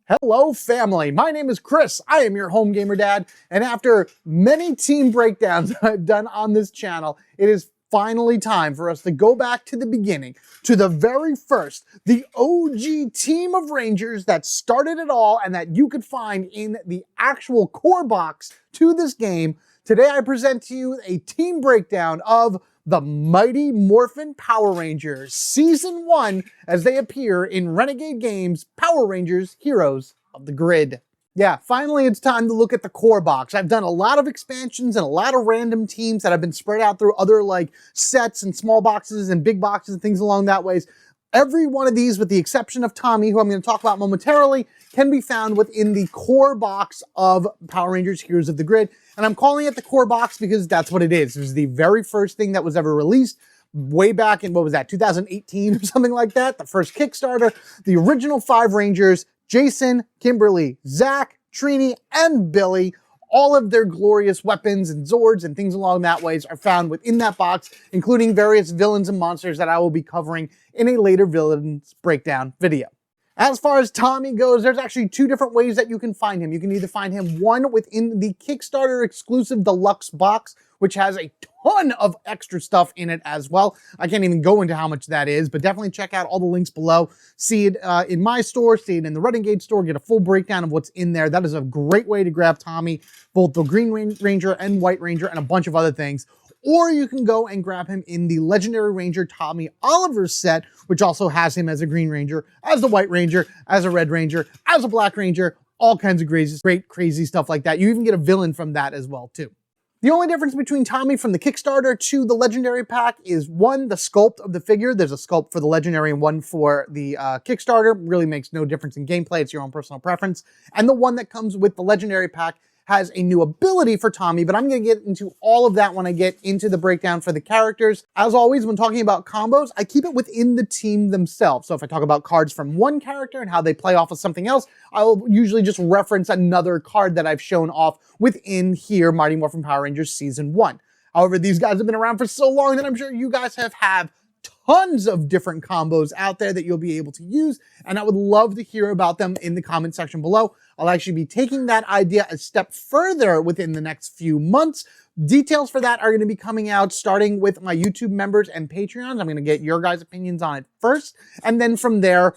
Hello family, my name is Chris, I am your home gamer dad, and after many team breakdowns I've done on this channel, it is finally time for us to go back to the beginning, to the very first, the OG team of Rangers that started it all and that you could find in the actual core box to this game. Today I present to you a team breakdown of the Mighty Morphin Power Rangers Season 1 as they appear in Renegade Games' Power Rangers Heroes of the Grid. Yeah, finally it's time to look at the core box. I've done a lot of expansions and a lot of random teams that have been spread out through other like sets and small boxes and big boxes and things along that ways. Every one of these, with the exception of Tommy, who I'm going to talk about momentarily, can be found within the core box of Power Rangers Heroes of the Grid. And I'm calling it the core box because that's what it is. It was the very first thing that was ever released way back in, what was that, 2018 or something like that? The first Kickstarter. The original 5 Rangers, Jason, Kimberly, Zack, Trini, and Billy. All of their glorious weapons and Zords and things along that ways are found within that box, including various villains and monsters that I will be covering in a later villains breakdown video. As far as Tommy goes, there's actually 2 different ways that you can find him. You can either find him, one, within the Kickstarter exclusive deluxe box, which has a ton of extra stuff in it as well. I can't even go into how much that is, but definitely check out all the links below. See it in my store, see it in the Renegade store, get a full breakdown of what's in there. That is a great way to grab Tommy, both the Green Ranger and White Ranger and a bunch of other things. Or you can go and grab him in the Legendary Ranger Tommy Oliver set, which also has him as a Green Ranger, as a White Ranger, as a Red Ranger, as a Black Ranger, all kinds of great, crazy stuff like that. You even get a villain from that as well, too. The only difference between Tommy from the Kickstarter to the Legendary pack is, one, the sculpt of the figure. There's a sculpt for the Legendary and one for the Kickstarter. Really makes no difference in gameplay. It's your own personal preference. And the one that comes with the Legendary pack has a new ability for Tommy, but I'm going to get into all of that when I get into the breakdown for the characters. As always, when talking about combos, I keep it within the team themselves. So if I talk about cards from one character and how they play off of something else, I will usually just reference another card that I've shown off within here, Mighty Morphin Power Rangers Season 1. However, these guys have been around for so long that I'm sure you guys have tons of different combos out there that you'll be able to use, and I would love to hear about them in the comment section below. I'll actually be taking that idea a step further within the next few months. Details for that are going to be coming out starting with my YouTube members and Patreons. I'm going to get your guys' opinions on it first, and then from there,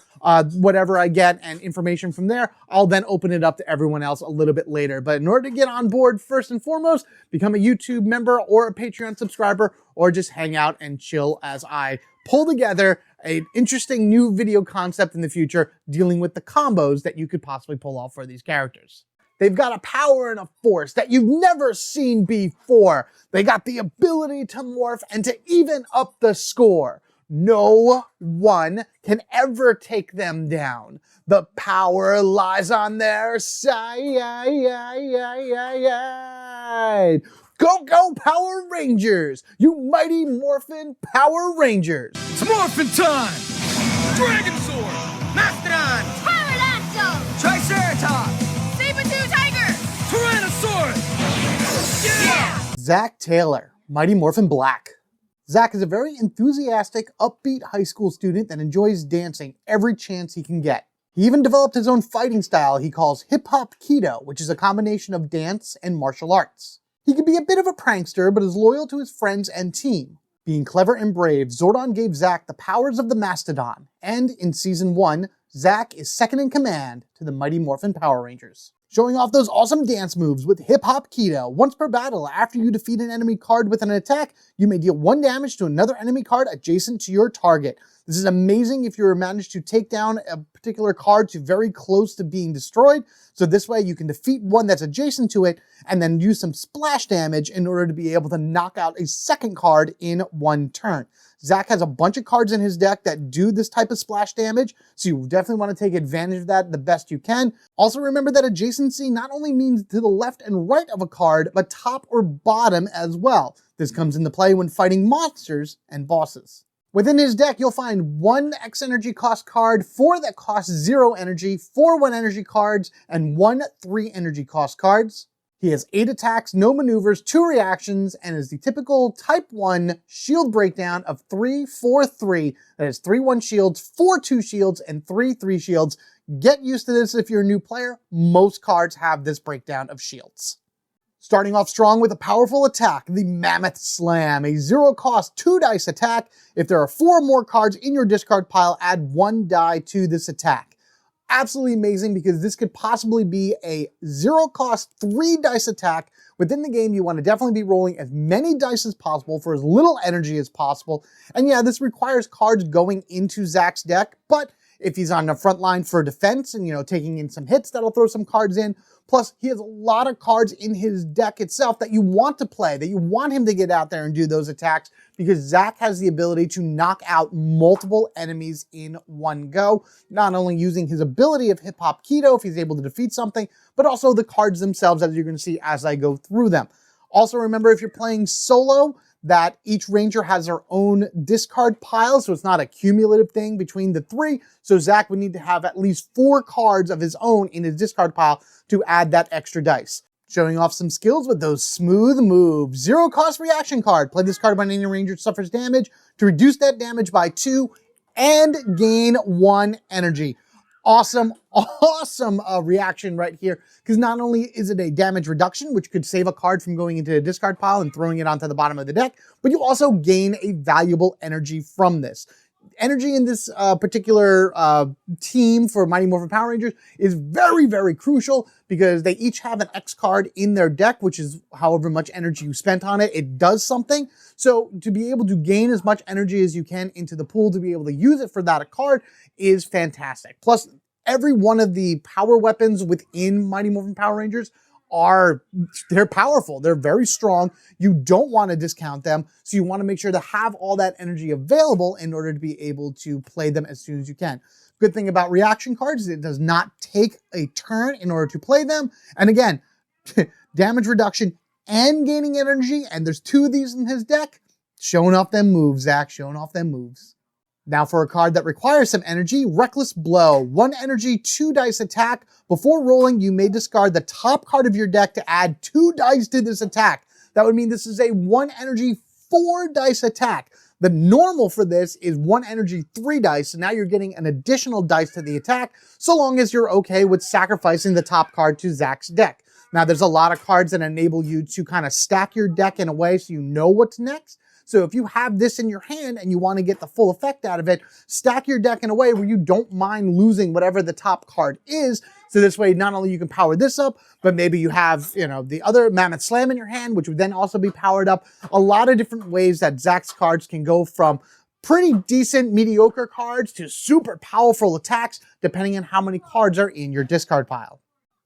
whatever I get and information from there, I'll then open it up to everyone else a little bit later. But in order to get on board, first and foremost, become a YouTube member or a Patreon subscriber, or just hang out and chill as I pull together an interesting new video concept in the future dealing with the combos that you could possibly pull off for these characters. They've got a power and a force that you've never seen before. They got the ability to morph and to even up the score. No one can ever take them down. The power lies on their side. Go, go, Power Rangers! You Mighty Morphin Power Rangers! It's Morphin Time! Dragonzord! Mastodon! Pterodactyl! Triceratops! Saber-tooth tiger! Tyrannosaurus! Yeah! Zack Taylor, Mighty Morphin Black. Zack is a very enthusiastic, upbeat high school student that enjoys dancing every chance he can get. He even developed his own fighting style he calls hip-hop keto, which is a combination of dance and martial arts. He can be a bit of a prankster, but is loyal to his friends and team. Being clever and brave, Zordon gave Zack the powers of the Mastodon, and in Season 1, Zack is second in command to the Mighty Morphin Power Rangers. Showing off those awesome dance moves with Hip Hop Keto. Once per battle, after you defeat an enemy card with an attack, you may deal 1 damage to another enemy card adjacent to your target. This is amazing if you manage to take down a particular card to very close to being destroyed. So this way you can defeat one that's adjacent to it and then use some splash damage in order to be able to knock out a second card in 1 turn. Zack has a bunch of cards in his deck that do this type of splash damage, so you definitely want to take advantage of that the best you can. Also remember that adjacency not only means to the left and right of a card, but top or bottom as well. This comes into play when fighting monsters and bosses. Within his deck, you'll find 1 X energy cost card, 4 that cost 0 energy, 4 1 energy cards, and 1 3 energy cost cards. He has 8 attacks, no maneuvers, 2 reactions, and is the typical Type 1 shield breakdown of 3-4-3. That is 3-1 shields, 4-2 shields, and 3-3 shields. Get used to this if you're a new player. Most cards have this breakdown of shields. Starting off strong with a powerful attack, the Mammoth Slam, a 0-cost 2-dice attack. If there are 4 or more cards in your discard pile, add 1 die to this attack. Absolutely amazing because this could possibly be a 0-cost 3-dice attack. Within the game, you want to definitely be rolling as many dice as possible for as little energy as possible. And yeah, this requires cards going into Zack's deck, but if he's on the front line for defense and, taking in some hits, that'll throw some cards in. Plus, he has a lot of cards in his deck itself that you want to play, that you want him to get out there and do those attacks, because Zack has the ability to knock out multiple enemies in one go, not only using his ability of Hip Hop Keto if he's able to defeat something, but also the cards themselves, as you're going to see as I go through them. Also remember, if you're playing solo, that each ranger has their own discard pile, so it's not a cumulative thing between the 3. So Zack would need to have at least 4 cards of his own in his discard pile to add that extra dice. Showing off some skills with those smooth moves. 0-cost reaction card. Play this card when any ranger suffers damage to reduce that damage by 2 and gain 1 energy. Awesome reaction right here, because not only is it a damage reduction, which could save a card from going into a discard pile and throwing it onto the bottom of the deck, but you also gain a valuable energy from this. Energy in this particular team for Mighty Morphin Power Rangers is very, very crucial, because they each have an X card in their deck, which is however much energy you spent on it, it does something. So to be able to gain as much energy as you can into the pool to be able to use it for that card is fantastic. Plus, every one of the power weapons within Mighty Morphin Power Rangers they're powerful. They're very strong. You don't want to discount them. So you want to make sure to have all that energy available in order to be able to play them as soon as you can. Good thing about reaction cards is it does not take a turn in order to play them. And again, damage reduction and gaining energy. And there's 2 of these in his deck. Showing off them moves, Zack. Showing off them moves. Now for a card that requires some energy, Reckless Blow. 1 energy, 2-dice attack. Before rolling, you may discard the top card of your deck to add 2 dice to this attack. That would mean this is a 1 energy, 4-dice attack. The normal for this is 1 energy, 3 dice, so now you're getting an additional dice to the attack, so long as you're okay with sacrificing the top card to Zack's deck. Now there's a lot of cards that enable you to kind of stack your deck in a way so you know what's next. So if you have this in your hand and you want to get the full effect out of it, stack your deck in a way where you don't mind losing whatever the top card is. So this way, not only you can power this up, but maybe you have, the other Mammoth Slam in your hand, which would then also be powered up. A lot of different ways that Zack's cards can go from pretty decent, mediocre cards to super powerful attacks, depending on how many cards are in your discard pile.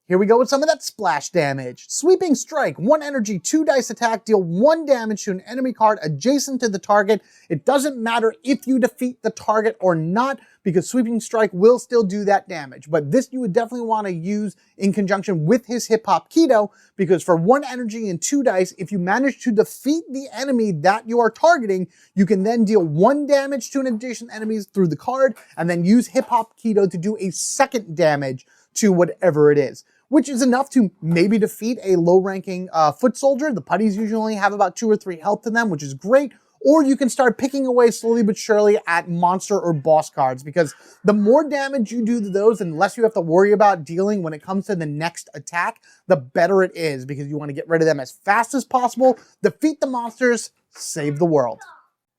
Here we go with some of that splash damage. Sweeping Strike, 1 energy, 2-dice attack, deal 1 damage to an enemy card adjacent to the target. It doesn't matter if you defeat the target or not, because Sweeping Strike will still do that damage. But this you would definitely want to use in conjunction with his Hip Hop Keto, because for 1 energy and 2 dice, if you manage to defeat the enemy that you are targeting, you can then deal 1 damage to an adjacent enemy through the card, and then use Hip Hop Keto to do a 2nd damage to whatever it is, which is enough to maybe defeat a low-ranking foot soldier. The putties usually have about 2 or 3 health to them, which is great. Or you can start picking away slowly but surely at monster or boss cards, because the more damage you do to those and less you have to worry about dealing when it comes to the next attack, the better it is, because you want to get rid of them as fast as possible, defeat the monsters, save the world.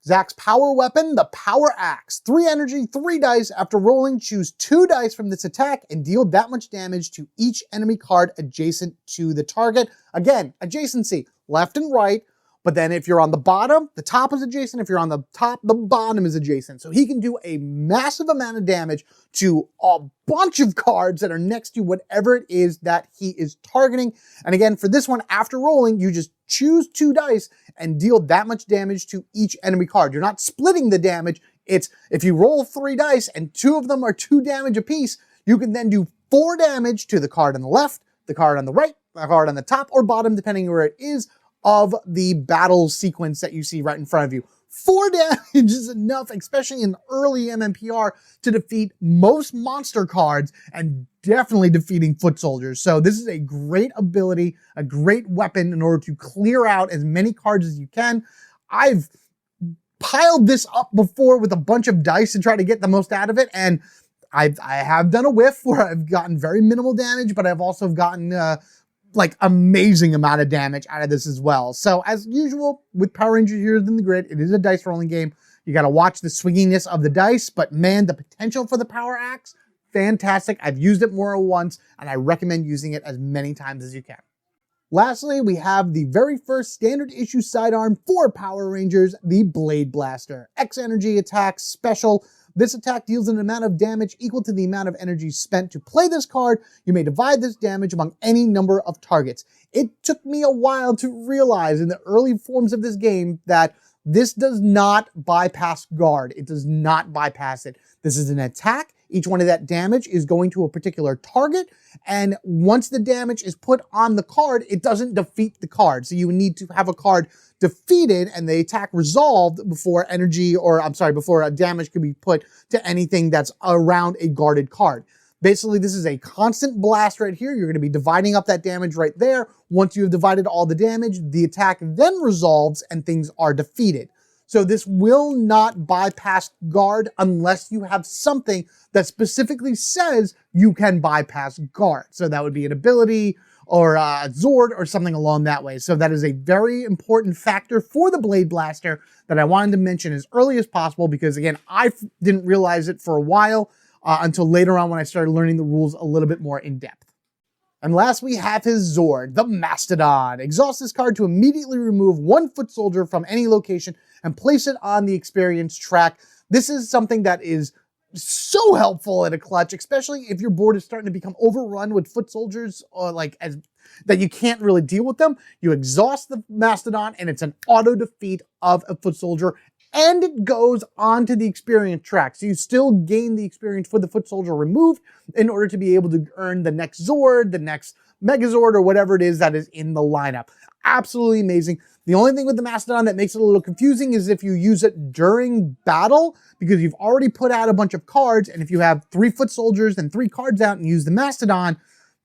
Zack's power weapon, the Power Axe. 3 energy, 3 dice. After rolling, choose 2 dice from this attack and deal that much damage to each enemy card adjacent to the target. Again, adjacency, left and right. But then if you're on the bottom, the top is adjacent. If you're on the top, the bottom is adjacent. So he can do a massive amount of damage to a bunch of cards that are next to whatever it is that he is targeting. And again, for this one, after rolling, you just choose 2 dice and deal that much damage to each enemy card. You're not splitting the damage. It's if you roll 3 dice and 2 of them are 2 damage apiece, you can then do 4 damage to the card on the left, the card on the right, the card on the top or bottom, depending where it is, of the battle sequence that you see right in front of you. 4 damage is enough, especially in early MMPR, to defeat most monster cards and definitely defeating foot soldiers. So this is a great ability, a great weapon in order to clear out as many cards as you can. I've piled this up before with a bunch of dice to try to get the most out of it, and I have done a whiff where I've gotten very minimal damage, but I've also gotten like amazing amount of damage out of this as well. So as usual with Power Rangers Heroes in the Grid, it is a dice rolling game. You got to watch the swinginess of the dice, but man, the potential for the Power Axe, fantastic. I've used it more than once, and I recommend using it as many times as you can. Lastly, we have the very first standard issue sidearm for Power Rangers, the Blade Blaster. X energy attack special. This attack deals an amount of damage equal to the amount of energy spent to play this card. You may divide this damage among any number of targets. It took me a while to realize in the early forms of this game that this does not bypass guard. It does not bypass it. This is an attack. Each one of that damage is going to a particular target. And once the damage is put on the card, it doesn't defeat the card. So you need to have a card defeated and the attack resolved before before damage can be put to anything that's around a guarded card. Basically, this is a constant blast right here. You're going to be dividing up that damage right there. Once you have divided all the damage, the attack then resolves and things are defeated. So this will not bypass guard unless you have something that specifically says you can bypass guard. So that would be an ability or a Zord or something along that way. So that is a very important factor for the Blade Blaster that I wanted to mention as early as possible because, again, I didn't realize it for a while until later on when I started learning the rules a little bit more in depth. And last we have his Zord, the Mastodon. Exhaust this card to immediately remove one foot soldier from any location and place it on the experience track. This is something that is so helpful at a clutch, especially if your board is starting to become overrun with foot soldiers or that you can't really deal with them. You exhaust the Mastodon and it's an auto defeat of a foot soldier and it goes onto the experience track. So you still gain the experience for the foot soldier removed in order to be able to earn the next Zord, the next Megazord, or whatever it is that is in the lineup. Absolutely amazing. The only thing with the Mastodon that makes it a little confusing is if you use it during battle, because you've already put out a bunch of cards, and if you have 3 foot soldiers and 3 cards out and use the Mastodon,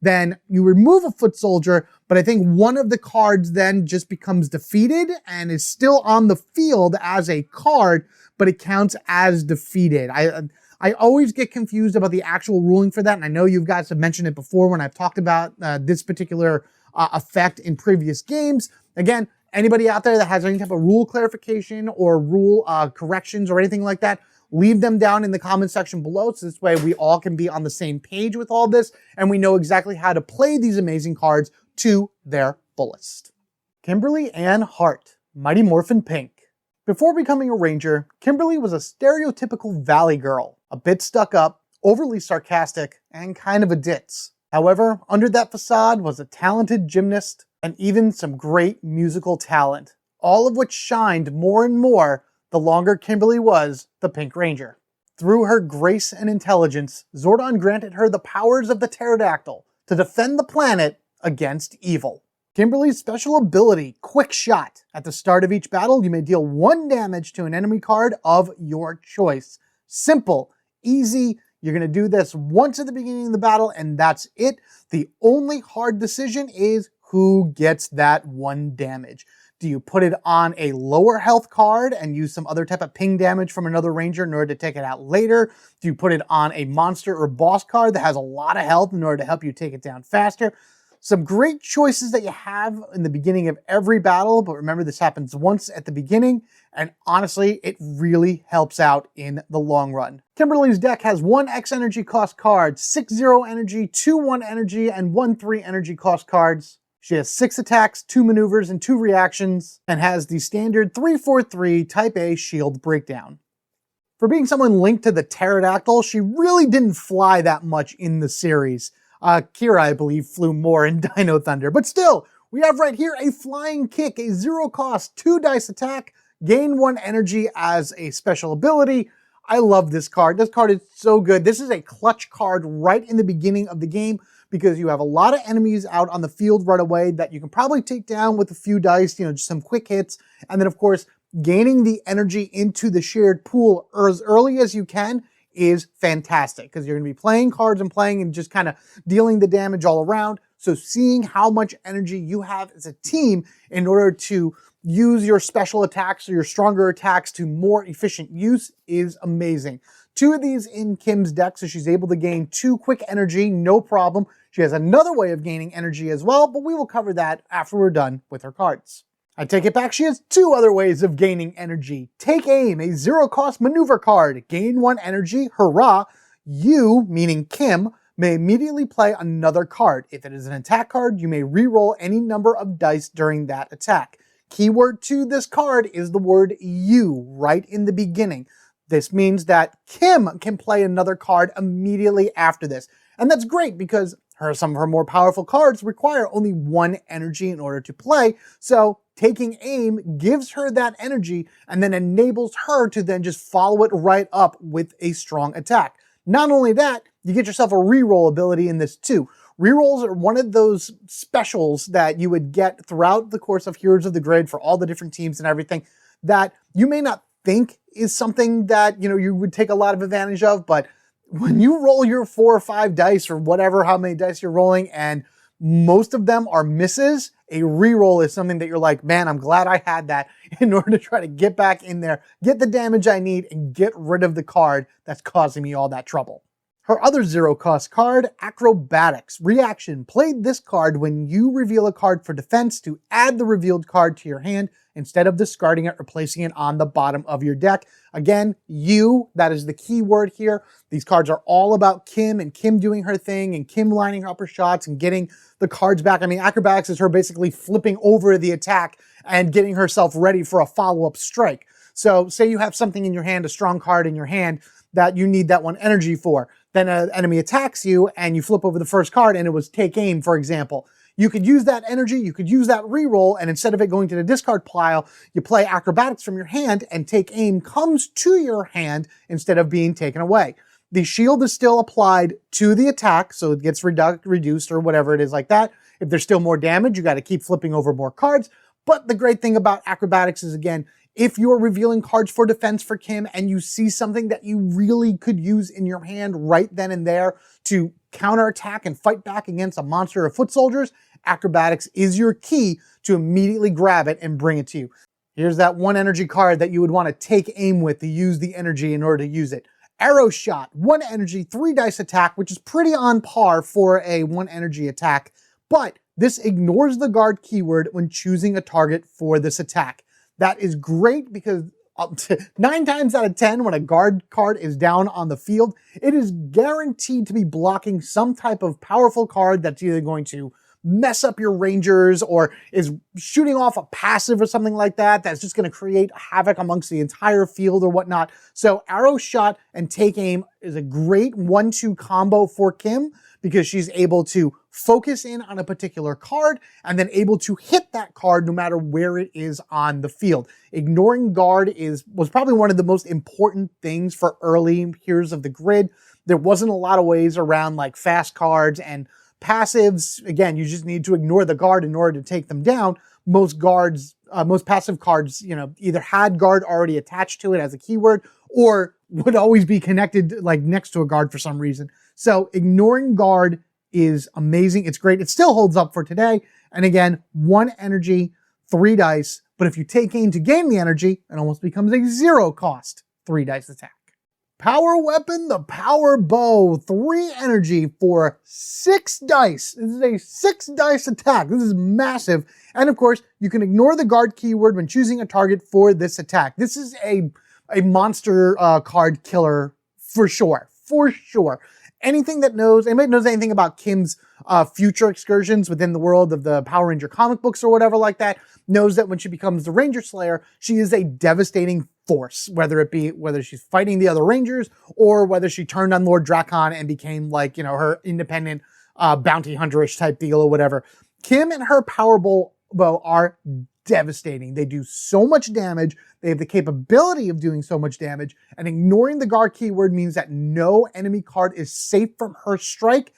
then you remove a foot soldier, but I think one of the cards then just becomes defeated and is still on the field as a card, but it counts as defeated. I always get confused about the actual ruling for that, and I know you guys have mentioned it before when I've talked about this particular effect in previous games. Again, anybody out there that has any type of rule clarification or rule corrections or anything like that, leave them down in the comment section below, so this way we all can be on the same page with all this, and we know exactly how to play these amazing cards to their fullest. Kimberly Ann Hart, Mighty Morphin Pink. Before becoming a Ranger, Kimberly was a stereotypical Valley girl, a bit stuck up, overly sarcastic, and kind of a ditz. However, under that facade was a talented gymnast and even some great musical talent, all of which shined more and more the longer Kimberly was the Pink Ranger. Through her grace and intelligence, Zordon granted her the powers of the pterodactyl to defend the planet against evil. Kimberly's special ability, Quick Shot. At the start of each battle, you may deal 1 damage to an enemy card of your choice. Simple, easy. You're going to do this once at the beginning of the battle, and that's it. The only hard decision is who gets that 1 damage. Do you put it on a lower health card and use some other type of ping damage from another ranger in order to take it out later? Do you put it on a monster or boss card that has a lot of health in order to help you take it down faster? Some great choices that you have in the beginning of every battle, but remember this happens once at the beginning, and honestly, it really helps out in the long run. Kimberly's deck has 1 X energy cost card, 6 0 energy, 2 1 energy, and 1 3 energy cost cards. She has 6 attacks, 2 maneuvers, and 2 reactions, and has the standard 3-4-3 Type A shield breakdown. For being someone linked to the pterodactyl, she really didn't fly that much in the series. Kira, I believe, flew more in Dino Thunder, but still, we have right here a flying kick, a 0 cost, 2 dice attack, gain 1 energy as a special ability. I love this card. This card is so good. This is a clutch card right in the beginning of the game, because you have a lot of enemies out on the field right away that you can probably take down with a few dice, just some quick hits. And then, of course, gaining the energy into the shared pool as early as you can is fantastic because you're going to be playing cards and just kind of dealing the damage all around. So seeing how much energy you have as a team in order to use your special attacks or your stronger attacks to more efficient use is amazing. 2 of these in Kim's deck, so she's able to gain 2 quick energy, no problem. She has another way of gaining energy as well, but we will cover that after we're done with her cards. I take it back, she has 2 other ways of gaining energy. Take Aim, a 0-cost maneuver card. Gain 1 energy, hurrah. You, meaning Kim, may immediately play another card. If it is an attack card, you may re-roll any number of dice during that attack. Keyword to this card is the word you right in the beginning. This means that Kim can play another card immediately after this. And that's great because some of her more powerful cards require only 1 energy in order to play. So taking aim gives her that energy and then enables her to then just follow it right up with a strong attack. Not only that, you get yourself a reroll ability in this too. Rerolls are one of those specials that you would get throughout the course of Heroes of the Grid for all the different teams and everything that you may not think is something that, you would take a lot of advantage of, but when you roll your 4 or 5 dice or whatever, how many dice you're rolling, and most of them are misses, a reroll is something that you're like, man, I'm glad I had that in order to try to get back in there, get the damage I need, and get rid of the card that's causing me all that trouble. Her other 0-cost card, Acrobatics. Reaction. Played this card when you reveal a card for defense to add the revealed card to your hand instead of discarding it or placing it on the bottom of your deck. Again, that is the key word here. These cards are all about Kim and Kim doing her thing and Kim lining up her shots and getting the cards back. I mean, Acrobatics is her basically flipping over the attack and getting herself ready for a follow-up strike. So say you have something in your hand, a strong card in your hand that you need that 1 energy for. Then an enemy attacks you and you flip over the first card and it was Take Aim, for example. You could use that energy, you could use that reroll, and instead of it going to the discard pile, you play Acrobatics from your hand and Take Aim comes to your hand instead of being taken away. The shield is still applied to the attack, so it gets reduced or whatever it is like that. If there's still more damage, you got to keep flipping over more cards. But the great thing about Acrobatics is, again, if you're revealing cards for defense for Kim and you see something that you really could use in your hand right then and there to counterattack and fight back against a monster of foot soldiers, Acrobatics is your key to immediately grab it and bring it to you. Here's that 1 energy card that you would want to take aim with to use the energy in order to use it. Arrow Shot, 1 energy, 3 dice attack, which is pretty on par for a 1 energy attack, but this ignores the guard keyword when choosing a target for this attack. That is great because 9 times out of 10, when a guard card is down on the field, it is guaranteed to be blocking some type of powerful card that's either going to mess up your Rangers or is shooting off a passive or something like that that's just going to create havoc amongst the entire field or whatnot. So Arrow Shot and Take Aim is a great 1-2 combo for Kim because she's able to focus in on a particular card and then able to hit that card no matter where it is on the field. Ignoring guard was probably one of the most important things for early Heroes of the Grid. There wasn't a lot of ways around like fast cards and passives. Again, you just need to ignore the guard in order to take them down. Most passive cards, either had guard already attached to it as a keyword or would always be connected like next to a guard for some reason. So ignoring guard is amazing. It's great. It still holds up for today. And again, 1 energy, 3 dice. But if you take aim to gain the energy, it almost becomes a 0-cost 3 dice attack. Power Weapon, the Power Bow, 3 energy for 6 dice. This is a 6 dice attack. This is massive. And of course, you can ignore the guard keyword when choosing a target for this attack. This is a monster card killer for sure. For sure. Anybody that knows anything about Kim's future excursions within the world of the Power Ranger comic books or whatever like that, knows that when she becomes the Ranger Slayer, she is a devastating force, whether she's fighting the other Rangers or whether she turned on Lord Drakon and became like, her independent bounty hunterish type deal or whatever. Kim and her Power Bow are devastating. They do so much damage. They have the capability of doing so much damage, and ignoring the guard keyword means that no enemy card is safe from her strike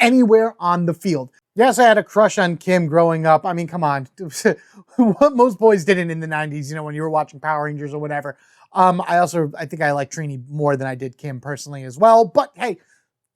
anywhere on the field. Yes, I had a crush on Kim growing up. I mean, come on. What most boys didn't in the 90s, when you were watching Power Rangers or whatever. I think I like Trini more than I did Kim personally as well. But hey,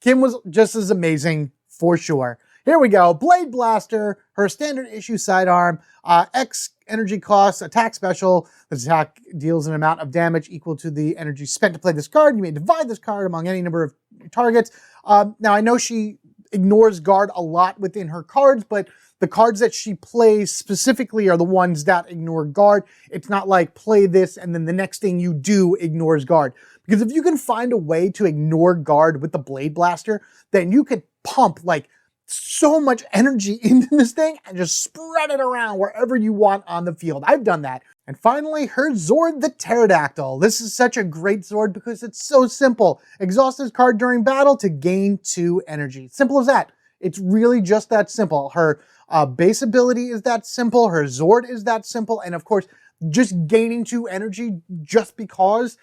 Kim was just as amazing for sure. Here we go. Blade Blaster, her standard issue sidearm, X energy cost, attack special. The attack deals an amount of damage equal to the energy spent to play this card. You may divide this card among any number of targets. Now, I know she ignores guard a lot within her cards, but the cards that she plays specifically are the ones that ignore guard. It's not like play this and then the next thing you do ignores guard. Because if you can find a way to ignore guard with the Blade Blaster, then you could pump like so much energy into this thing and just spread it around wherever you want on the field. I've done that. And finally, her Zord, the Pterodactyl. This is such a great Zord because it's so simple. Exhaust this card during battle to gain 2 energy. Simple as that. It's really just that simple. Her base ability is that simple. Her Zord is that simple. And of course, just gaining 2 energy just because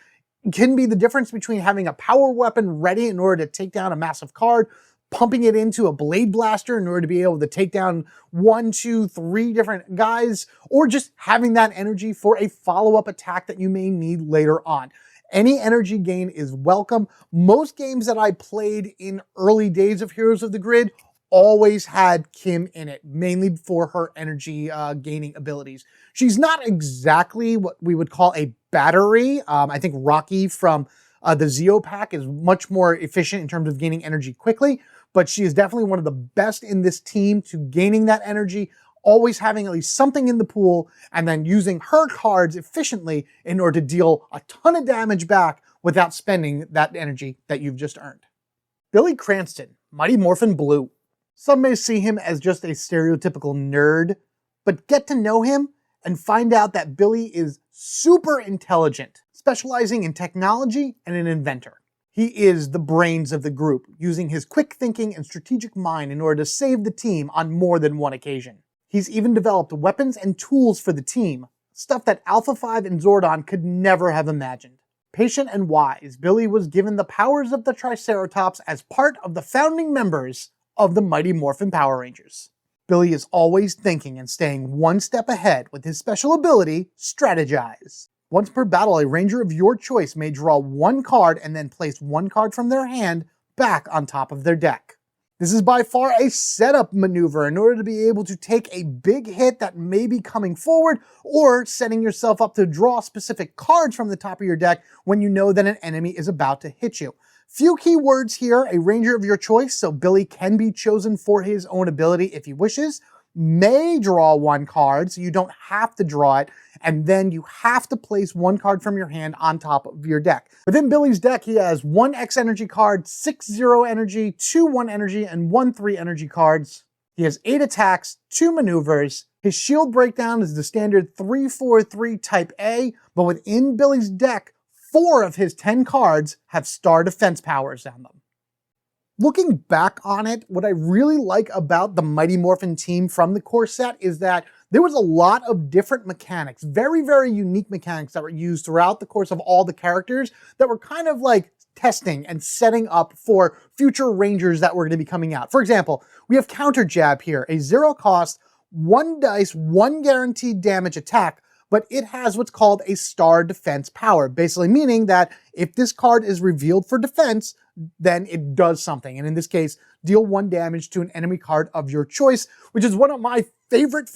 can be the difference between having a power weapon ready in order to take down a massive card, pumping it into a Blade Blaster in order to be able to take down 1, 2, 3 different guys, or just having that energy for a follow-up attack that you may need later on. Any energy gain is welcome. Most games that I played in early days of Heroes of the Grid always had Kim in it, mainly for her energy gaining abilities. She's not exactly what we would call a battery. I think Rocky from the Zeo pack is much more efficient in terms of gaining energy quickly, but she is definitely one of the best in this team to gaining that energy, always having at least something in the pool, and then using her cards efficiently in order to deal a ton of damage back without spending that energy that you've just earned. Billy Cranston, Mighty Morphin Blue. Some may see him as just a stereotypical nerd, but get to know him and find out that Billy is super intelligent, specializing in technology and an inventor. He is the brains of the group, using his quick thinking and strategic mind in order to save the team on more than one occasion. He's even developed weapons and tools for the team, stuff that Alpha 5 and Zordon could never have imagined. Patient and wise, Billy was given the powers of the Triceratops as part of the founding members of the Mighty Morphin Power Rangers. Billy is always thinking and staying one step ahead with his special ability, Strategize. Once per battle, a ranger of your choice may draw 1 card and then place 1 card from their hand back on top of their deck. This is by far a setup maneuver in order to be able to take a big hit that may be coming forward, or setting yourself up to draw specific cards from the top of your deck when you know that an enemy is about to hit you. Few key words here: a ranger of your choice, so Billy can be chosen for his own ability if he wishes, may draw 1 card, so you don't have to draw it, and then you have to place 1 card from your hand on top of your deck. Within Billy's deck, he has 1 X energy card, 6 0 energy, 2 1 energy, and 1 3 energy cards. He has 8 attacks, 2 maneuvers. His shield breakdown is the standard 3-4-3 type A, but within Billy's deck, 4 of his 10 cards have star defense powers on them. Looking back on it, what I really like about the Mighty Morphin team from the core set is that there was a lot of different mechanics, very, very unique mechanics that were used throughout the course of all the characters that were kind of like testing and setting up for future Rangers that were going to be coming out. For example, we have Counter Jab here, a 0 cost, 1 dice, 1 guaranteed damage attack, but it has what's called a star defense power, basically meaning that if this card is revealed for defense, then it does something. And in this case, deal 1 damage to an enemy card of your choice, which is one of my favorite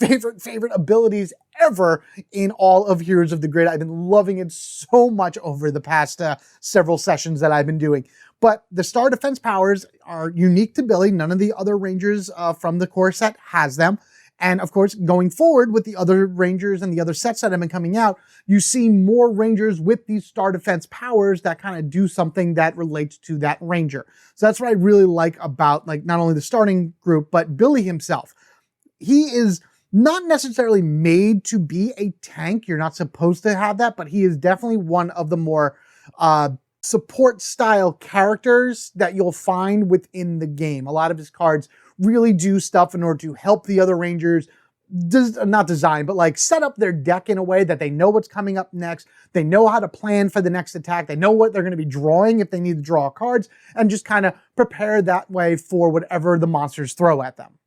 abilities ever in all of Heroes of the Grid. I've been loving it so much over the past several sessions that I've been doing. But the star defense powers are unique to Billy. None of the other Rangers from the core set has them. And of course, going forward with the other Rangers and the other sets that have been coming out, you see more Rangers with these star defense powers that kind of do something that relates to that Ranger. So that's what I really like about not only the starting group, but Billy himself. He is not necessarily made to be a tank. You're not supposed to have that, but he is definitely one of the more support style characters that you'll find within the game. A lot of his cards really do stuff in order to help the other Rangers, not design, but set up their deck in a way that they know what's coming up next. They know how to plan for the next attack. They know what they're going to be drawing if they need to draw cards, and just kind of prepare that way for whatever the monsters throw at them.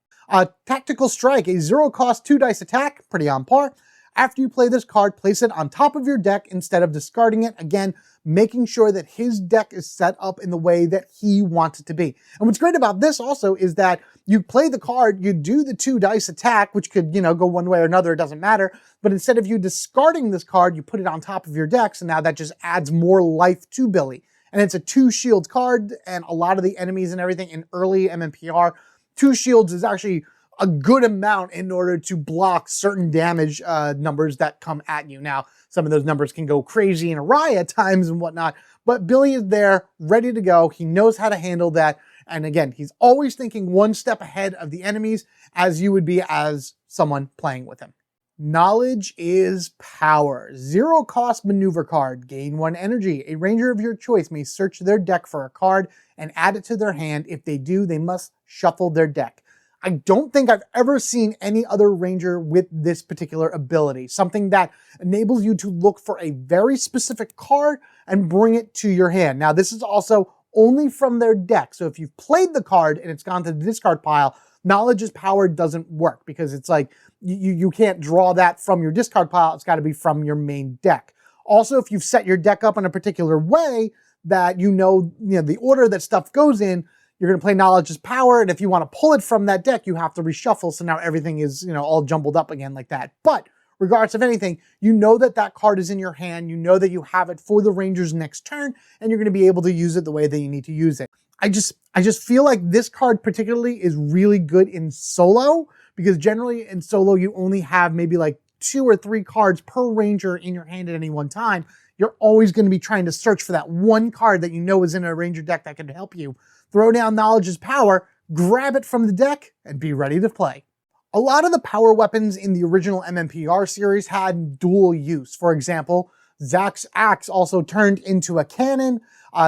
Tactical Strike, a 0-cost 2-dice attack, pretty on par. After you play this card, place it on top of your deck instead of discarding it. Again, making sure that his deck is set up in the way that he wants it to be. And what's great about this also is that you play the card, you do the 2-dice attack, which could, go one way or another, it doesn't matter. But instead of you discarding this card, you put it on top of your deck, so now that just adds more life to Billy. And it's a 2 shield card, and a lot of the enemies and everything in early MMPR, 2 shields is actually a good amount in order to block certain damage numbers that come at you. Now, some of those numbers can go crazy and awry at times and whatnot, but Billy is there, ready to go. He knows how to handle that. And again, he's always thinking one step ahead of the enemies, as you would be as someone playing with him. Knowledge is power. 0-cost maneuver card. Gain 1 energy. A ranger of your choice may search their deck for a card and add it to their hand. If they do, they must shuffle their deck. I don't think I've ever seen any other ranger with this particular ability. Something that enables you to look for a very specific card and bring it to your hand. Now, this is also only from their deck. So if you've played the card and it's gone to the discard pile, Knowledge is Power doesn't work because it's like you can't draw that from your discard pile. It's got to be from your main deck. Also, if you've set your deck up in a particular way that the order that stuff goes in, you're going to play Knowledge is Power, and if you want to pull it from that deck, you have to reshuffle, so now everything is, all jumbled up again like that. But regardless of anything, you know that that card is in your hand, you know that you have it for the Ranger's next turn, and you're going to be able to use it the way that you need to use it. I just feel like this card particularly is really good in solo, because generally in solo you only have maybe like 2 or 3 cards per Ranger in your hand at any one time. You're always going to be trying to search for that one card that you know is in a Ranger deck that can help you. Throw down Knowledge is Power, grab it from the deck, and be ready to play. A lot of the power weapons in the original MMPR series had dual use. For example, Zack's axe also turned into a cannon.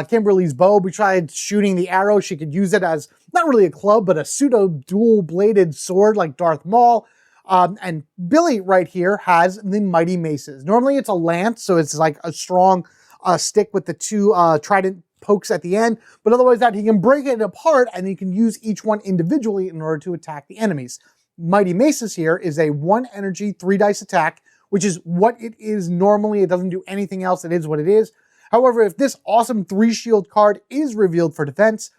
Kimberly's bow, we tried shooting the arrow. She could use it as, not really a club, but a pseudo dual-bladed sword like Darth Maul. And Billy right here has the Mighty Maces. Normally it's a lance, so it's like a strong stick with the 2 trident pokes at the end, but otherwise that he can break it apart and he can use each one individually in order to attack the enemies. Mighty Maces here is a 1 energy 3-dice attack, which is what it is normally. It doesn't do anything else. It is what it is. However, if this awesome 3-shield card is revealed for defense,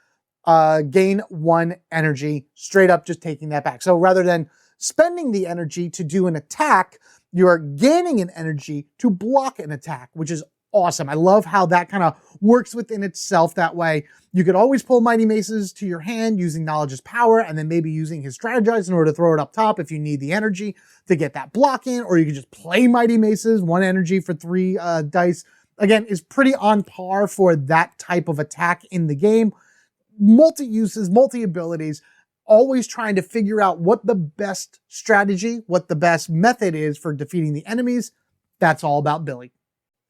gain 1 energy, straight up just taking that back. So rather than spending the energy to do an attack, you're gaining an energy to block an attack, which is awesome. I love how that kind of works within itself that way. You could always pull Mighty Maces to your hand using Knowledge is Power, and then maybe using his Strategize in order to throw it up top if you need the energy to get that block in, or you could just play Mighty Maces, 1 energy for 3 dice. Again, is pretty on par for that type of attack in the game. Multi-uses, multi-abilities, always trying to figure out what the best strategy, what the best method is for defeating the enemies. That's all about Billy.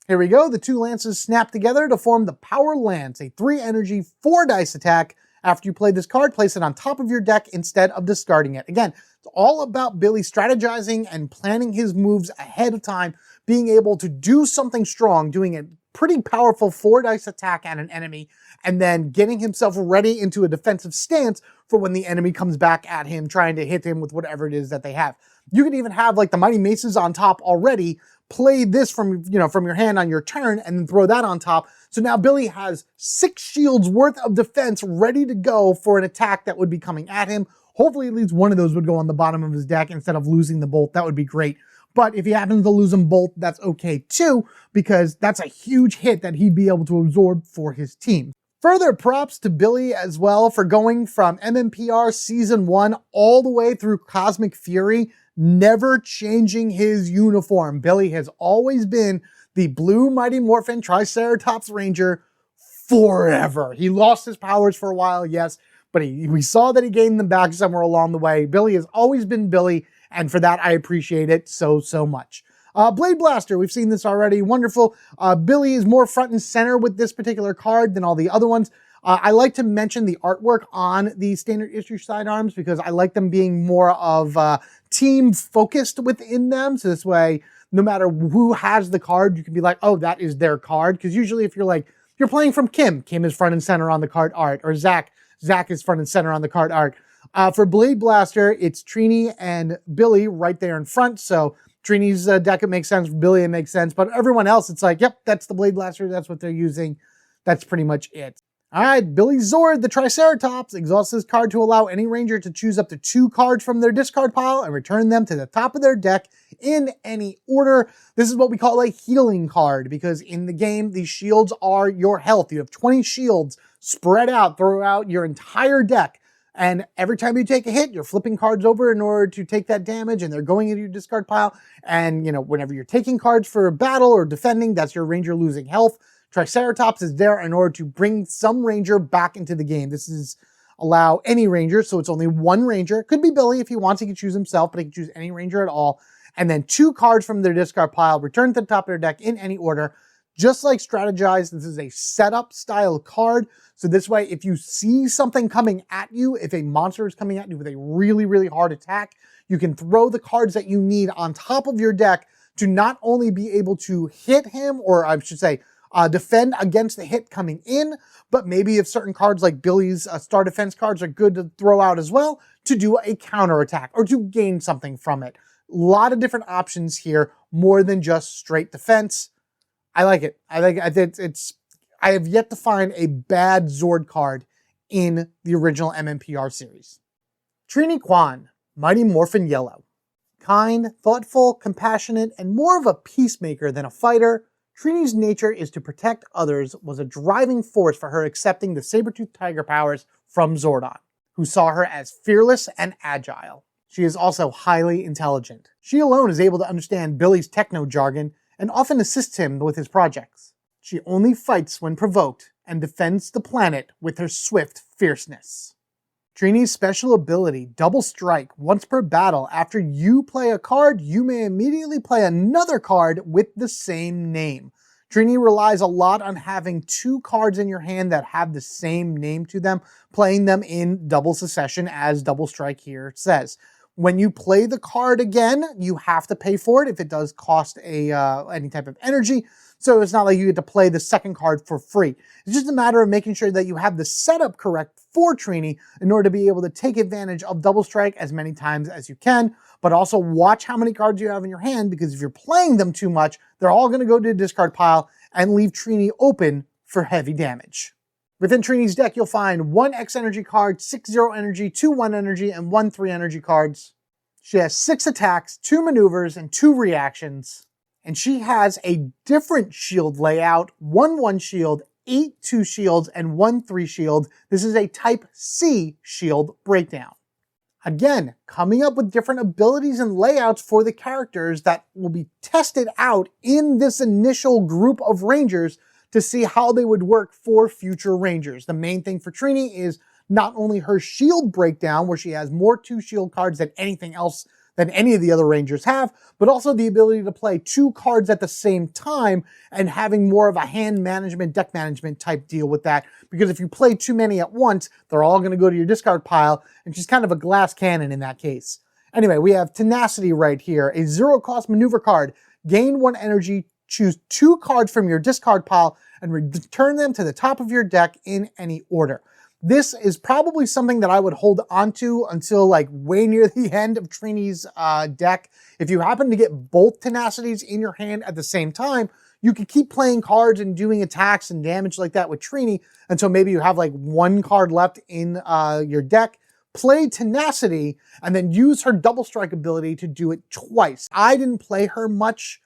Here we go. The 2 lances snap together to form the Power Lance, a 3 energy 4-dice attack. After you play this card, place it on top of your deck instead of discarding it. Again, it's all about Billy strategizing and planning his moves ahead of time, being able to do something strong, doing a pretty powerful 4-dice attack at an enemy, and then getting himself ready into a defensive stance for when the enemy comes back at him, trying to hit him with whatever it is that they have. You can even have like the Mighty Maces on top already, play this from your hand on your turn, and then throw that on top. So now Billy has 6 shields worth of defense ready to go for an attack that would be coming at him. Hopefully at least one of those would go on the bottom of his deck instead of losing the bolt. That would be great. But if he happens to lose them both, that's okay too, because that's a huge hit that he'd be able to absorb for his team. Further props to Billy as well for going from MMPR Season 1 all the way through Cosmic Fury, never changing his uniform. Billy has always been the blue Mighty Morphin Triceratops Ranger forever. He lost his powers for a while, yes, but we saw that he gained them back somewhere along the way. Billy has always been Billy, and for that I appreciate it so much. Blade Blaster, we've seen this already, wonderful. Billy is more front and center with this particular card than all the other ones. I like to mention the artwork on the standard issue sidearms because I like them being more of team focused within them. So this way, no matter who has the card, you can be like, oh, that is their card. Because usually if you're playing from Kim is front and center on the card art, or Zack is front and center on the card art. For Blade Blaster, it's Trini and Billy right there in front. So Trini's deck, it makes sense. For Billy, it makes sense. But everyone else, it's like, yep, that's the Blade Blaster. That's what they're using. That's pretty much it. All right, Billy Zord, the Triceratops, exhausts this card to allow any ranger to choose up to 2 cards from their discard pile and return them to the top of their deck in any order. This is what we call a healing card, because in the game, these shields are your health. You have 20 shields spread out throughout your entire deck. And every time you take a hit, you're flipping cards over in order to take that damage, and they're going into your discard pile. And, you know, whenever you're taking cards for battle or defending, that's your ranger losing health. Triceratops is there in order to bring some ranger back into the game. This is allow any ranger, so it's only 1 ranger. Could be Billy if he wants, he can choose himself, but he can choose any ranger at all. And then 2 cards from their discard pile, return to the top of their deck in any order. Just like Strategize, this is a setup style card. So this way, if you see something coming at you, if a monster is coming at you with a really, really hard attack, you can throw the cards that you need on top of your deck to not only be able to hit him, or I should say, defend against the hit coming in, but maybe if certain cards like Billy's star defense cards are good to throw out as well, to do a counter attack or to gain something from it. A lot of different options here, more than just straight defense. I like it. I have yet to find a bad Zord card in the original MMPR series. Trini Kwan, Mighty Morphin Yellow. Kind, thoughtful, compassionate, and more of a peacemaker than a fighter, Trini's nature is to protect others was a driving force for her accepting the saber-toothed tiger powers from Zordon, who saw her as fearless and agile. She is also highly intelligent. She alone is able to understand Billy's techno jargon and often assists him with his projects. She only fights when provoked and defends the planet with her swift fierceness. Trini's special ability, Double Strike, once per battle. After you play a card, you may immediately play another card with the same name. Trini relies a lot on having 2 cards in your hand that have the same name to them, playing them in double succession, as Double Strike here says. When you play the card again, you have to pay for it if it does cost any type of energy. So it's not like you get to play the second card for free. It's just a matter of making sure that you have the setup correct for Trini in order to be able to take advantage of Double Strike as many times as you can, but also watch how many cards you have in your hand, because if you're playing them too much, they're all going to go to the discard pile and leave Trini open for heavy damage. Within Trini's deck, you'll find 1 X energy card, 6 0 energy, 2 1 energy, and 1 3 energy cards. She has 6 attacks, 2 maneuvers, and 2 reactions. And she has a different shield layout, 1 1 shield, 8 2 shields, and 1 3 shield. This is a Type C shield breakdown. Again, coming up with different abilities and layouts for the characters that will be tested out in this initial group of Rangers to see how they would work for future Rangers. The main thing for Trini is not only her shield breakdown, where she has more 2 shield cards than anything else than any of the other Rangers have, but also the ability to play 2 cards at the same time and having more of a hand management, deck management type deal with that. Because if you play too many at once, they're all going to go to your discard pile, and she's kind of a glass cannon in that case. Anyway, we have Tenacity right here, a 0-cost maneuver card. Gain 1 energy, choose 2 cards from your discard pile, and return them to the top of your deck in any order. This is probably something that I would hold onto until like way near the end of Trini's deck. If you happen to get both Tenacities in your hand at the same time, you could keep playing cards and doing attacks and damage like that with Trini until maybe you have like 1 card left in your deck. Play Tenacity and then use her Double Strike ability to do it twice. I didn't play her much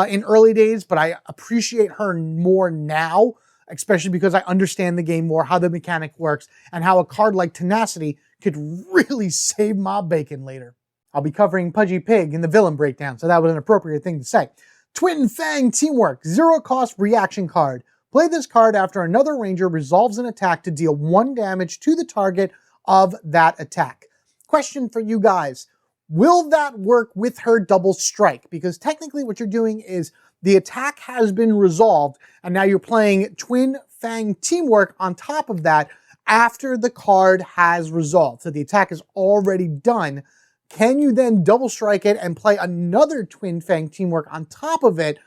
in early days, but I appreciate her more now, especially because I understand the game more, how the mechanic works, and how a card like Tenacity could really save my bacon later. I'll be covering Pudgy Pig in the villain breakdown, so that was an appropriate thing to say. Twin Fang Teamwork, 0-cost reaction card. Play this card after another Ranger resolves an attack to deal 1 damage to the target of that attack. Question for you guys, will that work with her Double Strike? Because technically what you're doing is the attack has been resolved, and now you're playing Twin Fang Teamwork on top of that after the card has resolved. So the attack is already done. Can you then Double Strike it and play another Twin Fang Teamwork on top of it,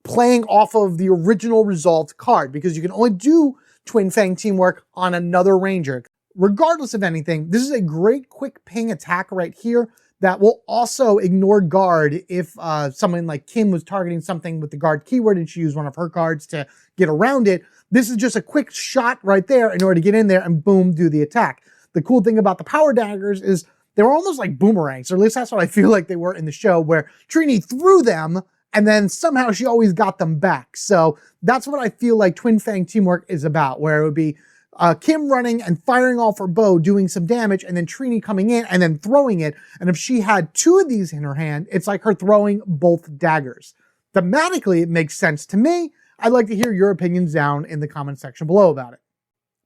playing off of the original resolved card? Because you can only do Twin Fang Teamwork on another Ranger. Regardless of anything, this is a great quick ping attack right here that will also ignore guard if someone like Kim was targeting something with the guard keyword and she used one of her cards to get around it. This is just a quick shot right there in order to get in there and boom, do the attack. The cool thing about the power daggers is they were almost like boomerangs, or at least that's what I feel like they were in the show, where Trini threw them and then somehow she always got them back. So that's what I feel like Twin Fang teamwork is about, where it would be Kim running and firing off her bow, doing some damage, and then Trini coming in and then throwing it. And if she had two of these in her hand, it's like her throwing both daggers. Thematically, it makes sense to me. I'd like to hear your opinions down in the comment section below about it.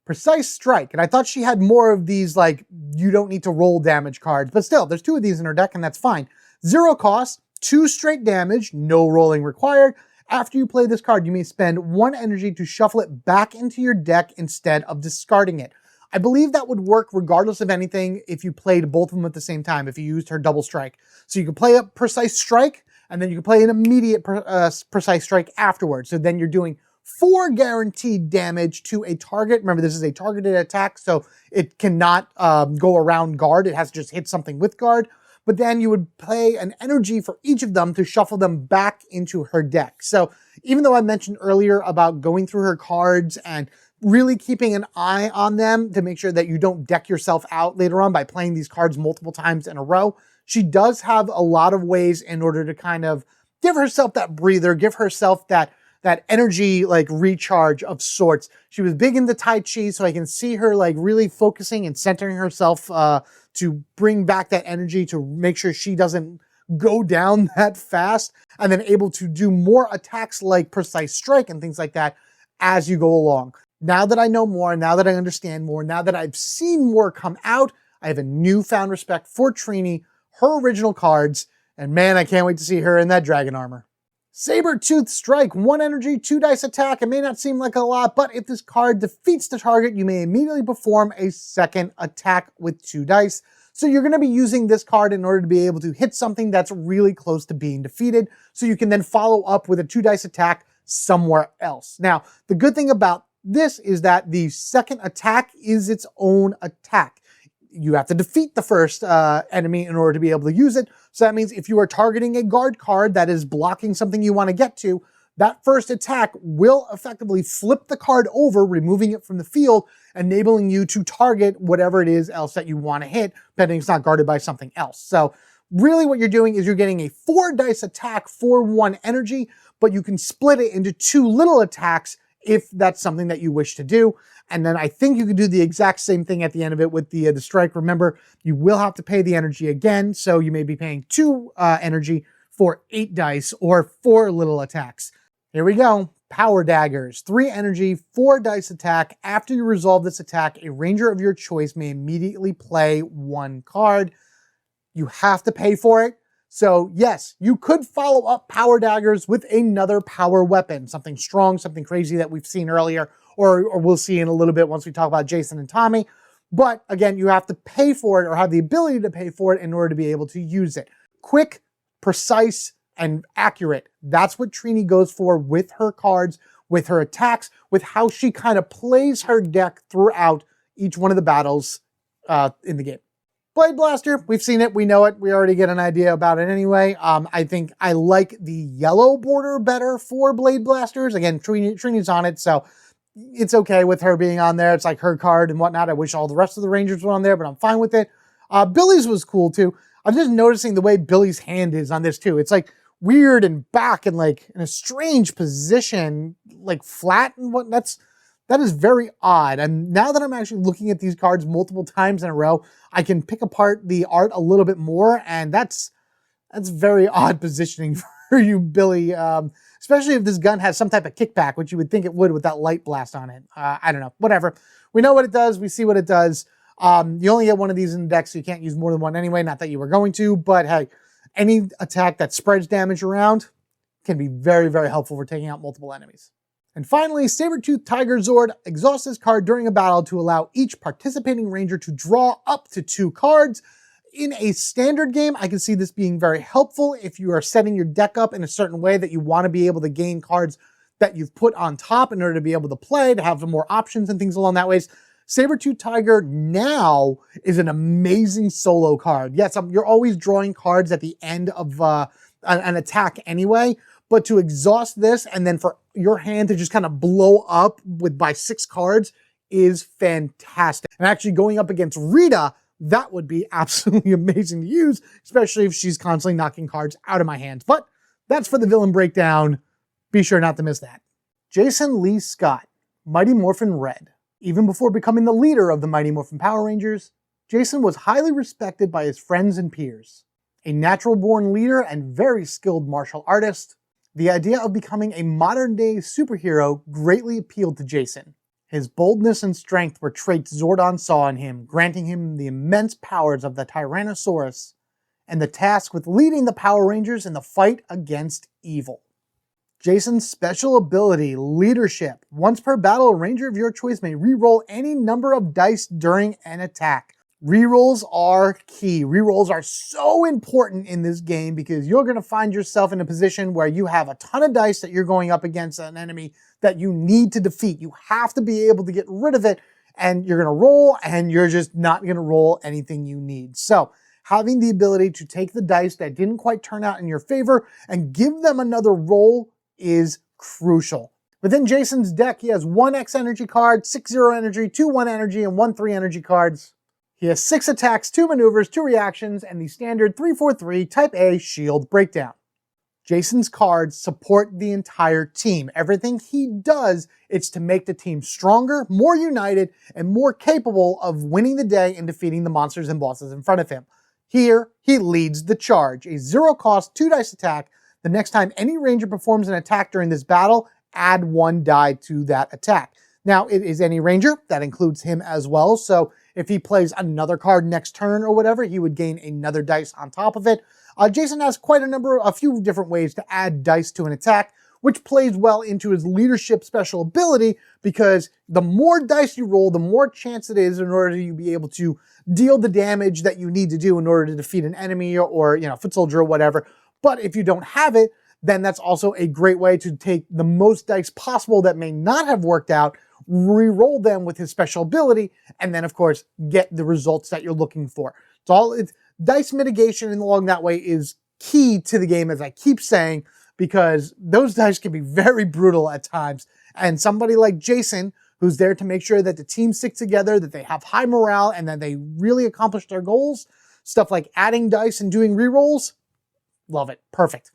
Precise Strike, and I thought she had more of these, like, you don't need to roll damage cards, but still, there's two of these in her deck, and that's fine. 0 cost, 2 straight damage, no rolling required. After you play this card, you may spend 1 energy to shuffle it back into your deck instead of discarding it. I believe that would work regardless of anything if you played both of them at the same time, if you used her double strike. So you could play a Precise Strike, and then you can play an immediate Precise Strike afterwards. So then you're doing 4 guaranteed damage to a target. Remember, this is a targeted attack, so it cannot go around guard. It has to just hit something with guard. But then you would play an energy for each of them to shuffle them back into her deck. So even though I mentioned earlier about going through her cards and really keeping an eye on them to make sure that you don't deck yourself out later on by playing these cards multiple times in a row, she does have a lot of ways in order to kind of give herself that breather, give herself that energy, like, recharge of sorts. She was big into Tai Chi, so I can see her, like, really focusing and centering herself to bring back that energy to make sure she doesn't go down that fast, and then able to do more attacks like Precise Strike and things like that as you go along. Now that I know more, now that I understand more, now that I've seen more come out, I have a newfound respect for Trini, her original cards, and man, I can't wait to see her in that dragon armor. Saber-Tooth Strike, 1 energy, 2 dice attack. It may not seem like a lot, but if this card defeats the target, you may immediately perform a second attack with 2 dice. So you're going to be using this card in order to be able to hit something that's really close to being defeated, so you can then follow up with a 2 dice attack somewhere else. Now, the good thing about this is that the second attack is its own attack. You have to defeat the first enemy in order to be able to use it. So that means if you are targeting a guard card that is blocking something you want to get to, that first attack will effectively flip the card over, removing it from the field, enabling you to target whatever it is else that you want to hit, pending it's not guarded by something else. So really what you're doing is you're getting a 4 dice attack for 1 energy, but you can split it into 2 little attacks if that's something that you wish to do. And then I think you could do the exact same thing at the end of it with the strike. Remember, you will have to pay the energy again, so you may be paying 2 energy for 8 dice or 4 little attacks. Here we go. Power Daggers. 3 energy, 4 dice attack. After you resolve this attack, a ranger of your choice may immediately play 1 card. You have to pay for it. So yes, you could follow up Power Daggers with another power weapon, something strong, something crazy that we've seen earlier, or we'll see in a little bit once we talk about Jason and Tommy. But again, you have to pay for it or have the ability to pay for it in order to be able to use it. Quick, precise, and accurate. That's what Trini goes for with her cards, with her attacks, with how she kind of plays her deck throughout each one of the battles in the game. Blade Blaster, we've seen it, we know it, we already get an idea about it anyway. I think I like the yellow border better for Blade Blasters. Again, Trini's on it, so it's okay with her being on there. It's like her card and whatnot. I wish all the rest of the Rangers were on there, but I'm fine with it. Billy's was cool too. I'm just noticing the way Billy's hand is on this too. It's like weird and back and like in a strange position, like flat and what. That is very odd. And now that I'm actually looking at these cards multiple times in a row, I can pick apart the art a little bit more, and that's very odd positioning for you, Billy. Especially if this gun has some type of kickback, which you would think it would with that light blast on it. I don't know, whatever. We know what it does, we see what it does. You only get 1 of these in the deck, so you can't use more than 1 anyway, not that you were going to, but hey, any attack that spreads damage around can be very, very helpful for taking out multiple enemies. And finally, Saber-Tooth Tigerzord exhausts this card during a battle to allow each participating ranger to draw up to 2 cards. In a standard game, I can see this being very helpful if you are setting your deck up in a certain way that you want to be able to gain cards that you've put on top in order to be able to play, to have some more options and things along that ways. Saber-Tooth Tiger now is an amazing solo card. Yes, you're always drawing cards at the end of an attack anyway, but to exhaust this and then for your hand to just kind of blow up by 6 cards is fantastic. And actually going up against Rita, that would be absolutely amazing to use, especially if she's constantly knocking cards out of my hands. But that's for the villain breakdown. Be sure not to miss that. Jason Lee Scott, Mighty Morphin Red. Even before becoming the leader of the Mighty Morphin Power Rangers, Jason was highly respected by his friends and peers. A natural-born leader and very skilled martial artist, the idea of becoming a modern-day superhero greatly appealed to Jason. His boldness and strength were traits Zordon saw in him, granting him the immense powers of the Tyrannosaurus and the task with leading the Power Rangers in the fight against evil. Jason's special ability, Leadership. Once per battle, a ranger of your choice may re-roll any number of dice during an attack. Rerolls are key. Rerolls are so important in this game because you're going to find yourself in a position where you have a ton of dice that you're going up against an enemy that you need to defeat. You have to be able to get rid of it, and you're going to roll, and you're just not going to roll anything you need. So having the ability to take the dice that didn't quite turn out in your favor and give them another roll is crucial. Within Jason's deck, he has 1 X energy card, 6 0 energy, 2 1 energy, and 1 3 energy cards. He has 6 attacks, 2 maneuvers, 2 reactions, and the standard 3-4-3 Type A shield breakdown. Jason's cards support the entire team. Everything he does, it's to make the team stronger, more united, and more capable of winning the day and defeating the monsters and bosses in front of him. Here, he leads the charge. A 0-cost 2-dice attack. The next time any ranger performs an attack during this battle, add 1 die to that attack. Now, it is any ranger. That includes him as well. So if he plays another card next turn or whatever, he would gain another dice on top of it. Jason has quite a few different ways to add dice to an attack, which plays well into his leadership special ability because the more dice you roll, the more chance it is in order to be able to deal the damage that you need to do in order to defeat an enemy or foot soldier or whatever. But if you don't have it, then that's also a great way to take the most dice possible that may not have worked out, re-roll them with his special ability, and then of course get the results that you're looking for. It's dice mitigation along that way is key to the game, as I keep saying, because those dice can be very brutal at times. And somebody like Jason, who's there to make sure that the team sticks together, that they have high morale, and that they really accomplish their goals, stuff like adding dice and doing re-rolls, love it. Perfect.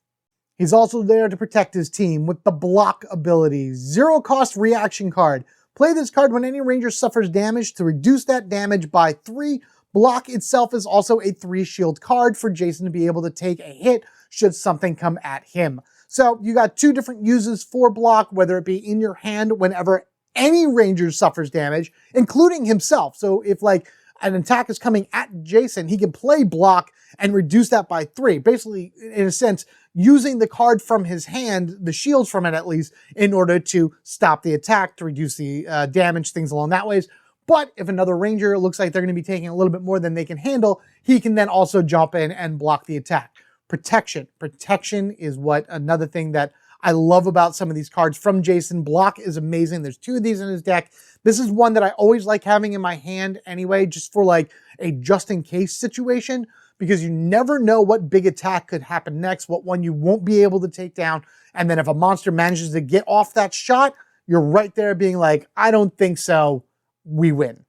He's also there to protect his team with the block ability. 0-cost reaction card. Play this card when any ranger suffers damage to reduce that damage by 3. Block itself is also a 3-shield card for Jason to be able to take a hit should something come at him. So you got 2 different uses for block, whether it be in your hand whenever any ranger suffers damage, including himself. So if an attack is coming at Jason, he can play block and reduce that by 3. Basically, in a sense, using the card from his hand, the shields from it at least, in order to stop the attack, to reduce the damage, things along that ways. But if another ranger looks like they're going to be taking a little bit more than they can handle, he can then also jump in and block the attack. Protection. Protection is another thing that I love about some of these cards from Jason. Block is amazing. There's 2 of these in his deck. This is one that I always like having in my hand anyway, just for a just-in-case situation, because you never know what big attack could happen next, what one you won't be able to take down. And then if a monster manages to get off that shot, you're right there being like, I don't think so. We win.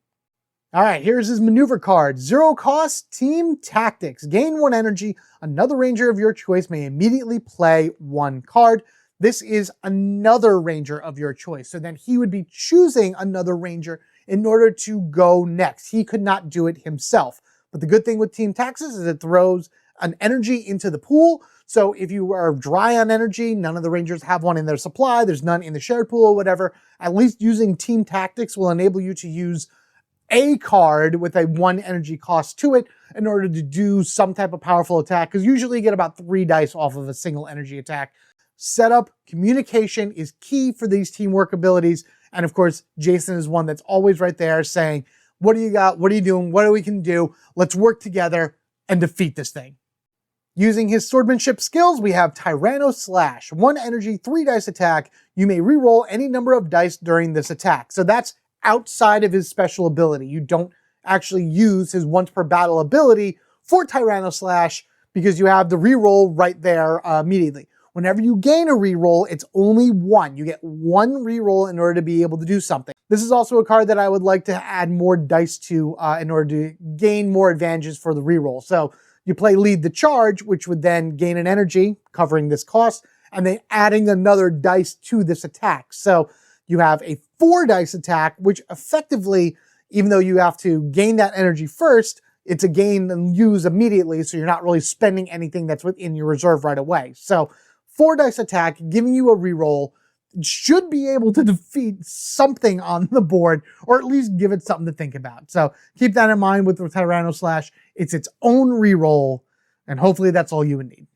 All right, here's his maneuver card. 0-cost Team Tactics. Gain 1 energy. Another ranger of your choice may immediately play 1 card. This is another ranger of your choice. So then he would be choosing another ranger in order to go next. He could not do it himself. But the good thing with Team Tactics is it throws an energy into the pool. So if you are dry on energy, none of the rangers have one in their supply, there's none in the shared pool or whatever, at least using Team Tactics will enable you to use a card with a 1 energy cost to it in order to do some type of powerful attack, because usually you get about 3 dice off of a single energy attack. Setup, communication is key for these teamwork abilities. And of course, Jason is one that's always right there saying, what do you got? What are you doing? What we can do? Let's work together and defeat this thing. Using his swordsmanship skills, we have Tyranno Slash. 1 energy, 3 dice attack. You may re-roll any number of dice during this attack. So that's outside of his special ability. You don't actually use his once per battle ability for Tyranno Slash because you have the reroll right there immediately. Whenever you gain a reroll, it's only one. You get one reroll in order to be able to do something. This is also a card that I would like to add more dice to in order to gain more advantages for the reroll. So you play Lead the Charge, which would then gain an energy, covering this cost, and then adding another dice to this attack. So you have a 4 dice attack, which effectively, even though you have to gain that energy first, it's a gain and use immediately, so you're not really spending anything that's within your reserve right away. So 4 dice attack, giving you a reroll, should be able to defeat something on the board, or at least give it something to think about. So keep that in mind with the Tyranno Slash. It's its own reroll, and hopefully that's all you would need.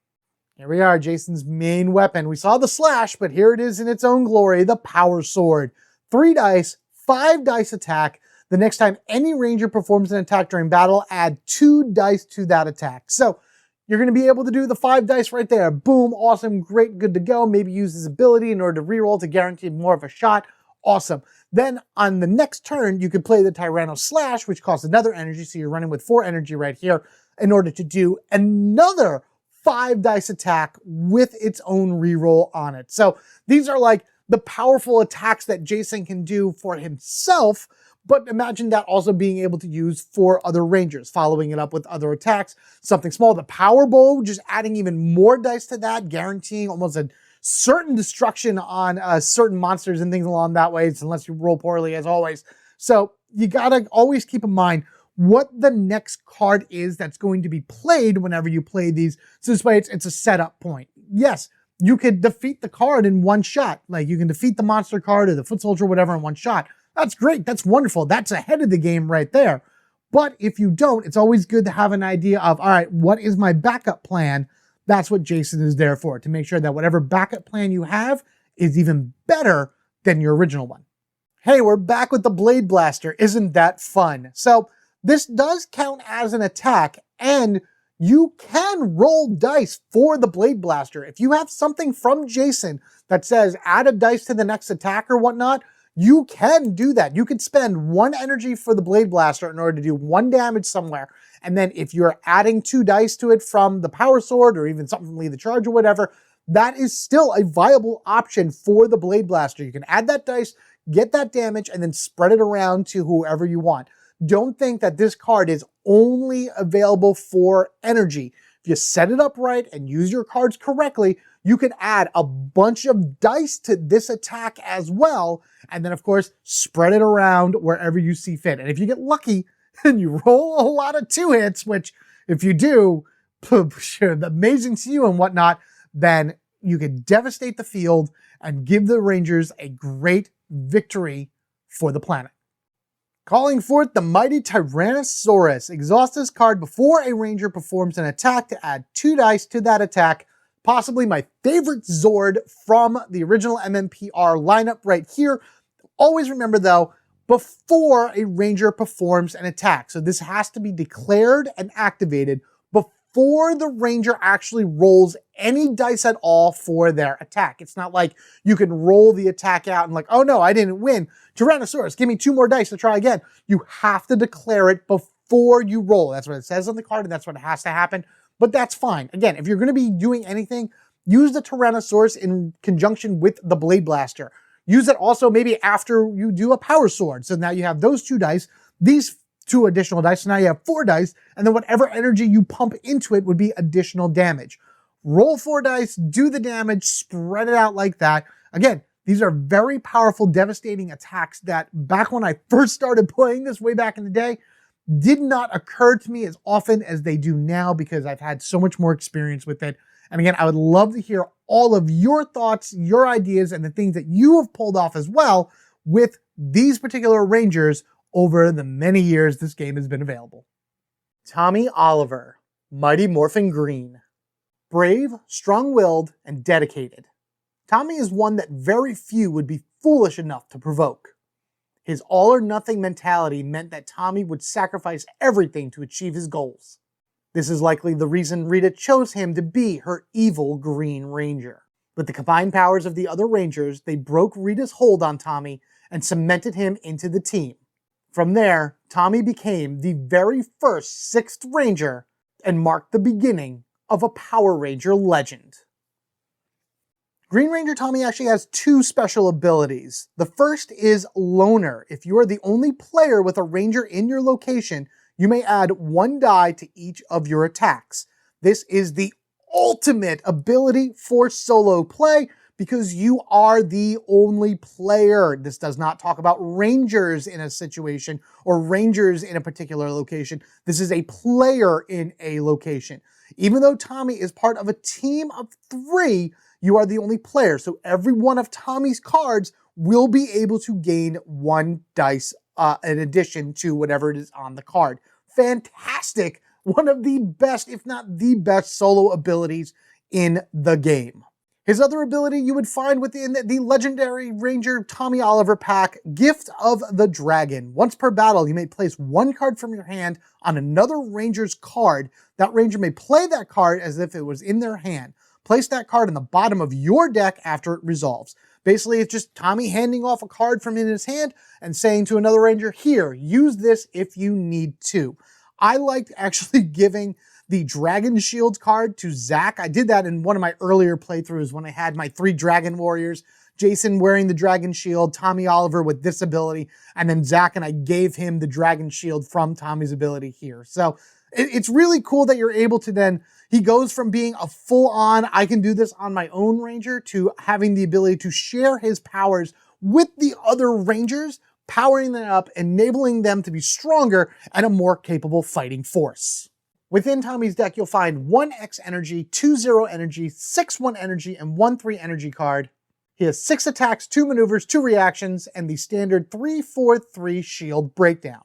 Here we are, Jason's main weapon. We saw the Slash, but here it is in its own glory, the Power Sword. 3 dice, 5 dice attack. The next time any ranger performs an attack during battle, add 2 dice to that attack. So you're going to be able to do the 5 dice right there. Boom, awesome, great, good to go. Maybe use his ability in order to reroll to guarantee more of a shot. Awesome. Then on the next turn, you could play the Tyranno Slash, which costs another energy. So you're running with 4 energy right here in order to do another 5 dice attack with its own reroll on it. So these are like the powerful attacks that Jason can do for himself. But imagine that also being able to use for other rangers, following it up with other attacks, something small. The Power Bow, just adding even more dice to that, guaranteeing almost a certain destruction on certain monsters and things along that way, unless you roll poorly as always. So you gotta always keep in mind what the next card is that's going to be played whenever you play these. So this way it's a setup point. Yes, you could defeat the card in one shot. Like you can defeat the monster card or the foot soldier, whatever, in one shot. That's great. That's wonderful. That's ahead of the game right there. But if you don't, it's always good to have an idea of, all right, what is my backup plan? That's what Jason is there for, to make sure that whatever backup plan you have is even better than your original one. Hey, we're back with the Blade Blaster. Isn't that fun? So this does count as an attack, and you can roll dice for the Blade Blaster. If you have something from Jason that says add a dice to the next attack or whatnot, you can do that. You could spend 1 energy for the Blade Blaster in order to do 1 damage somewhere. And then if you're adding 2 dice to it from the Power Sword or even something from Lead the Charge or whatever, that is still a viable option for the Blade Blaster. You can add that dice, get that damage, and then spread it around to whoever you want. Don't think that this card is only available for energy. If you set it up right and use your cards correctly, you can add a bunch of dice to this attack as well. And then, of course, spread it around wherever you see fit. And if you get lucky and you roll a lot of 2 hits, which if you do, amazing to you and whatnot, then you can devastate the field and give the Rangers a great victory for the planet. Calling forth the mighty Tyrannosaurus. Exhaust this card before a Ranger performs an attack to add 2 dice to that attack. Possibly my favorite Zord from the original MMPR lineup right here. Always remember though, before a Ranger performs an attack. So this has to be declared and activated before the Ranger actually rolls any dice at all for their attack. It's not like you can roll the attack out and like, oh no, I didn't win. Tyrannosaurus, give me 2 more dice to try again. You have to declare it before you roll. That's what it says on the card and that's what has to happen. But that's fine. Again, if you're going to be doing anything, use the Tyrannosaurus in conjunction with the Blade Blaster. Use it also maybe after you do a Power Sword. So now you have those 2 dice, these 2 additional dice. So now you have 4 dice, and then whatever energy you pump into it would be additional damage. Roll 4 dice, do the damage, spread it out like that. Again, these are very powerful, devastating attacks that back when I first started playing this way back in the day, did not occur to me as often as they do now because I've had so much more experience with it. And again, I would love to hear all of your thoughts, your ideas, and the things that you have pulled off as well with these particular Rangers over the many years this game has been available. Tommy Oliver, Mighty Morphin Green. Brave, strong-willed, and dedicated. Tommy is one that very few would be foolish enough to provoke. His all-or-nothing mentality meant that Tommy would sacrifice everything to achieve his goals. This is likely the reason Rita chose him to be her evil Green Ranger. With the combined powers of the other Rangers, they broke Rita's hold on Tommy and cemented him into the team. From there, Tommy became the very first 6th Ranger and marked the beginning of a Power Ranger legend. Green Ranger Tommy actually has 2 special abilities. The first is Loner. If you are the only player with a Ranger in your location, you may add 1 die to each of your attacks. This is the ultimate ability for solo play because you are the only player. This does not talk about Rangers in a situation or Rangers in a particular location. This is a player in a location. Even though Tommy is part of a team of 3, you are the only player. So every one of Tommy's cards will be able to gain 1 dice in addition to whatever it is on the card. Fantastic. One of the best, if not the best, solo abilities in the game. His other ability you would find within the legendary Ranger Tommy Oliver pack, Gift of the Dragon. Once per battle, you may place 1 card from your hand on another Ranger's card. That Ranger may play that card as if it was in their hand. Place that card on the bottom of your deck after it resolves. Basically, it's just Tommy handing off a card from in his hand and saying to another Ranger, here, use this if you need to. I liked actually giving the Dragon Shield card to Zack. I did that in one of my earlier playthroughs when I had my 3 Dragon Warriors. Jason wearing the Dragon Shield, Tommy Oliver with this ability, and then Zack and I gave him the Dragon Shield from Tommy's ability here. So it's really cool that you're able to then, he goes from being a full-on, I can do this on my own Ranger, to having the ability to share his powers with the other Rangers, powering them up, enabling them to be stronger and a more capable fighting force. Within Tommy's deck, you'll find 1 X energy, 2 0 energy, 6 1 energy, and 1 3 energy card. He has 6 attacks, 2 maneuvers, 2 reactions, and the standard 3-4-3 shield breakdown.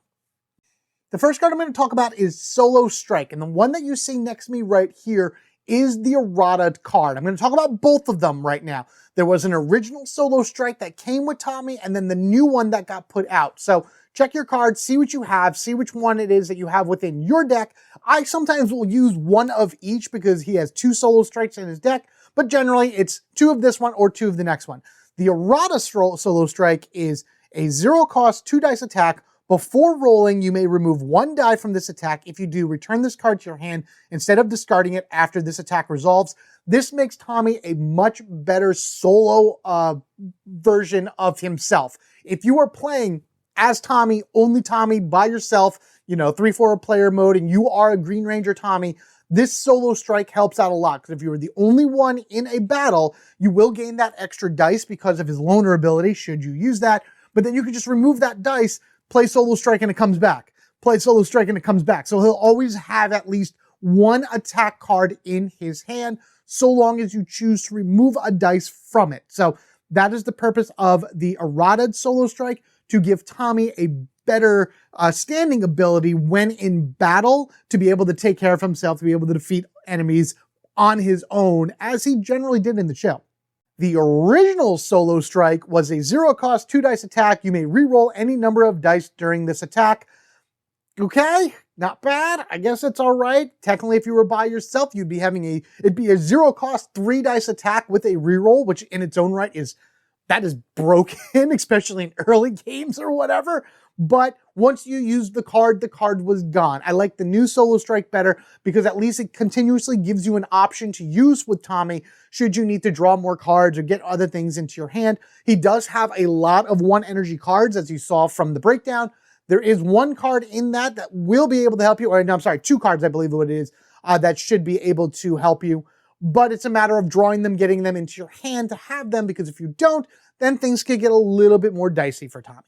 The first card I'm going to talk about is Solo Strike, and the one that you see next to me right here is the errata card. I'm going to talk about both of them right now. There was an original Solo Strike that came with Tommy, and then the new one that got put out. So check your cards, see what you have, see which one it is that you have within your deck. I sometimes will use 1 of each because he has 2 Solo Strikes in his deck, but generally it's 2 of this one or 2 of the next one. The errata Solo Strike is a 0-cost 2 dice attack. Before rolling, you may remove 1 die from this attack. If you do, return this card to your hand instead of discarding it after this attack resolves. This makes Tommy a much better solo version of himself. If you are playing as Tommy, only Tommy, by yourself, 3-4 player mode, and you are a Green Ranger Tommy, this Solo Strike helps out a lot, because if you are the only one in a battle, you will gain that extra dice because of his loner ability, should you use that, but then you can just remove that dice, play Solo Strike and it comes back. Play Solo Strike and it comes back. So he'll always have at least 1 attack card in his hand, so long as you choose to remove a dice from it. So that is the purpose of the errata Solo Strike, to give Tommy a better standing ability when in battle, to be able to take care of himself, to be able to defeat enemies on his own, as he generally did in the show. The original Solo Strike was a 0-cost 2 dice attack. You may re-roll any number of dice during this attack. Okay, not bad. I guess it's all right. Technically, if you were by yourself, it'd be a 0-cost 3 dice attack with a re-roll, which in its own right is broken, especially in early games or whatever. But once you used the card was gone. I like the new Solo Strike better because at least it continuously gives you an option to use with Tommy should you need to draw more cards or get other things into your hand. He does have a lot of 1 energy cards, as you saw from the breakdown. There is 1 card in that will be able to help you, or no, I'm sorry, 2 cards, I believe what it is, that should be able to help you. But it's a matter of drawing them, getting them into your hand to have them, because if you don't, then things could get a little bit more dicey for Tommy.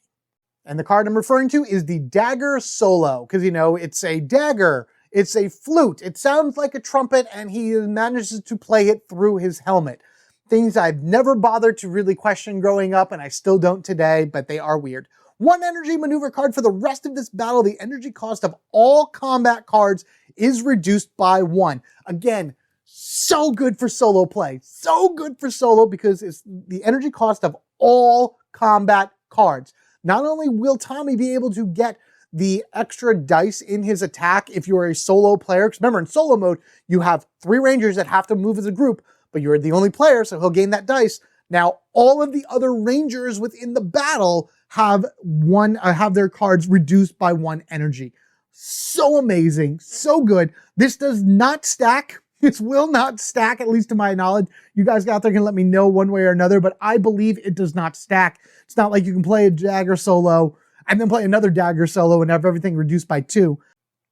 And the card I'm referring to is the Dagger Solo, because, it's a dagger, it's a flute, it sounds like a trumpet, and he manages to play it through his helmet. Things I've never bothered to really question growing up, and I still don't today, but they are weird. 1 energy maneuver card for the rest of this battle. The energy cost of all combat cards is reduced by 1. Again, so good for solo play. So good for solo because it's the energy cost of all combat cards. Not only will Tommy be able to get the extra dice in his attack if you are a solo player, because remember in solo mode, you have 3 Rangers that have to move as a group, but you're the only player, so he'll gain that dice. Now, all of the other Rangers within the battle have their cards reduced by 1 energy. So amazing, so good. This does not stack. This will not stack, at least to my knowledge. You guys out there can let me know one way or another, but I believe it does not stack. It's not like you can play a dagger solo and then play another dagger solo and have everything reduced by 2.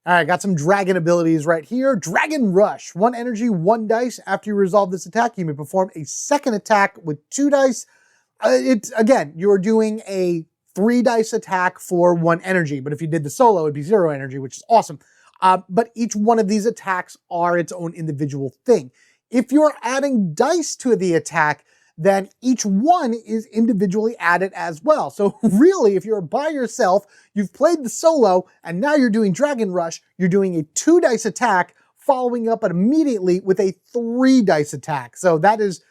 All right, got some dragon abilities right here. Dragon Rush, 1 energy, 1 dice. After you resolve this attack, you may perform a second attack with 2 dice. Again, you're doing a 3 dice attack for 1 energy, but if you did the solo, it'd be 0 energy, which is awesome. But each one of these attacks are its own individual thing. If you're adding dice to the attack, then each one is individually added as well. So really, if you're by yourself, you've played the solo, and now you're doing Dragon Rush, you're doing a 2 dice attack, following up immediately with a 3 dice attack. So that is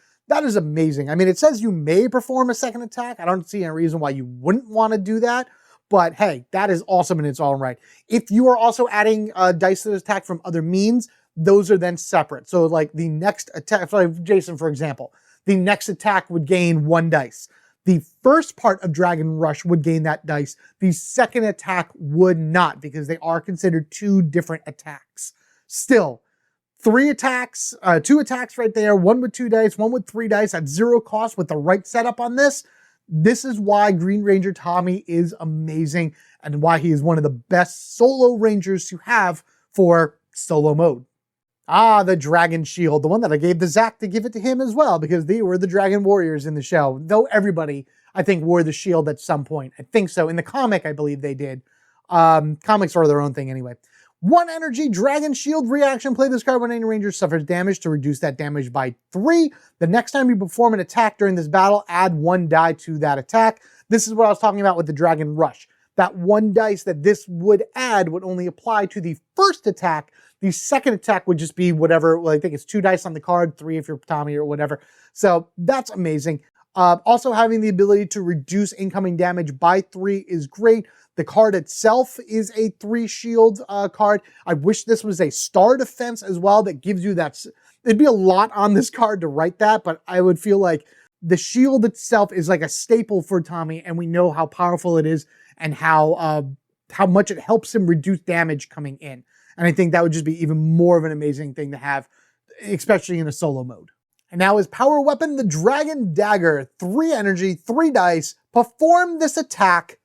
amazing. I mean, it says you may perform a second attack. I don't see any reason why you wouldn't want to do that. But hey, that is awesome in its own right. If you are also adding dice to the attack from other means, those are then separate. So like the next attack, like Jason, for example, the next attack would gain 1 dice. The first part of Dragon Rush would gain that dice. The second attack would not, because they are considered 2 different attacks. Still, 3 attacks, 2 attacks right there, 1 with 2 dice, 1 with 3 dice at 0 cost with the right setup on this. This is why Green Ranger Tommy is amazing and why he is one of the best solo Rangers to have for solo mode. Ah, the Dragon Shield, the one that I gave to Zack to give it to him as well, because they were the Dragon Warriors in the show. Though everybody, I think, wore the shield at some point. I think so. In the comic, I believe they did. Comics are their own thing anyway. 1 energy Dragon Shield reaction. Play this card when any Ranger suffers damage to reduce that damage by 3. The next time you perform an attack during this battle, add 1 die to that attack. This is what I was talking about with the Dragon Rush. That 1 dice that this would add would only apply to the first attack. The second attack would just be whatever, well, I think it's 2 dice on the card, 3 if you're Tommy or whatever. So that's amazing. Also having the ability to reduce incoming damage by 3 is great. The card itself is a 3 shield card. I wish this was a star defense as well that gives you that. It'd be a lot on this card to write that, but I would feel like the shield itself is like a staple for Tommy, and we know how powerful it is and how much it helps him reduce damage coming in. And I think that would just be even more of an amazing thing to have, especially in a solo mode. And now his power weapon, the Dragon Dagger. 3 energy, 3 dice. Perform this attack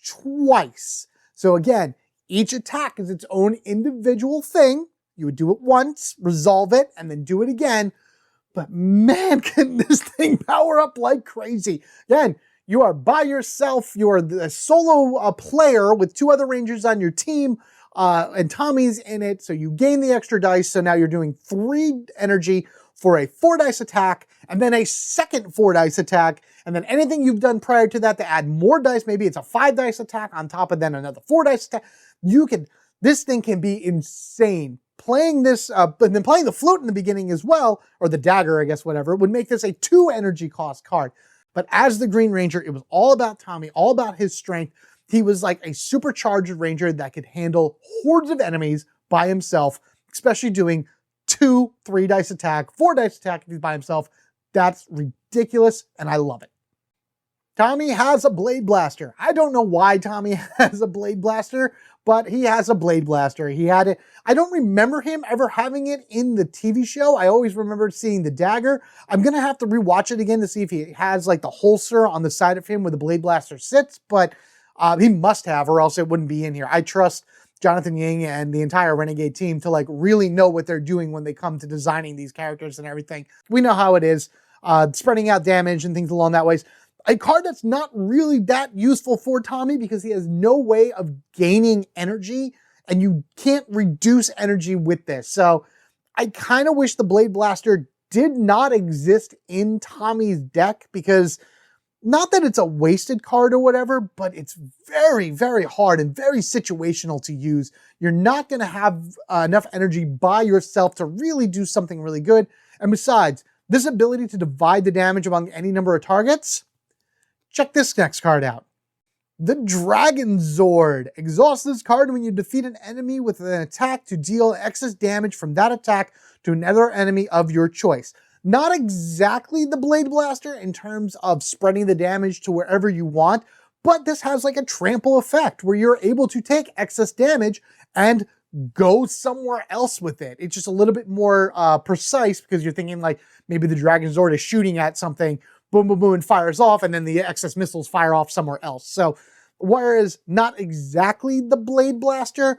twice. So again, each attack is its own individual thing. You would do it once, resolve it, and then do it again. But man, can this thing power up like crazy. Again, you are by yourself. You are the solo player with 2 other Rangers on your team. And Tommy's in it, so you gain the extra dice. So now you're doing 3 energy for a 4 dice attack, and then a second 4 dice attack, and then anything you've done prior to that to add more dice. Maybe it's a 5 dice attack on top of then another 4 dice attack. This thing can be insane. Playing this, and then playing the flute in the beginning as well, or the dagger, I guess, whatever, would make this a 2 energy cost card. But as the Green Ranger, it was all about Tommy, all about his strength. He was like a supercharged Ranger that could handle hordes of enemies by himself, especially doing 2 3 dice attack, 4 dice attack if he's by himself. That's ridiculous, and I love it. Tommy has a Blade Blaster. I don't know why Tommy has a Blade Blaster, but he has a Blade Blaster. He had it. I don't remember him ever having it in the TV show. I always remembered seeing the dagger. I'm going to have to rewatch it again to see if he has like the holster on the side of him where the Blade Blaster sits, but he must have, or else it wouldn't be in here. I trust Jonathan Ying and the entire Renegade team to like really know what they're doing when they come to designing these characters and everything. We know how it is, spreading out damage and things along that ways. A card that's not really that useful for Tommy because he has no way of gaining energy, and you can't reduce energy with this. So I kind of wish the Blade Blaster did not exist in Tommy's deck, because not that it's a wasted card or whatever, but it's very, very hard and very situational to use. You're not going to have enough energy by yourself to really do something really good. And besides, this ability to divide the damage among any number of targets, check this next card out. The Dragonzord. Exhaust this card when you defeat an enemy with an attack to deal excess damage from that attack to another enemy of your choice. Not exactly the Blade Blaster in terms of spreading the damage to wherever you want, but this has like a trample effect where you're able to take excess damage and go somewhere else with it. It's just a little bit more precise because you're thinking like maybe the Dragonzord is shooting at something, boom, boom, boom, and fires off, and then the excess missiles fire off somewhere else. So whereas not exactly the Blade Blaster,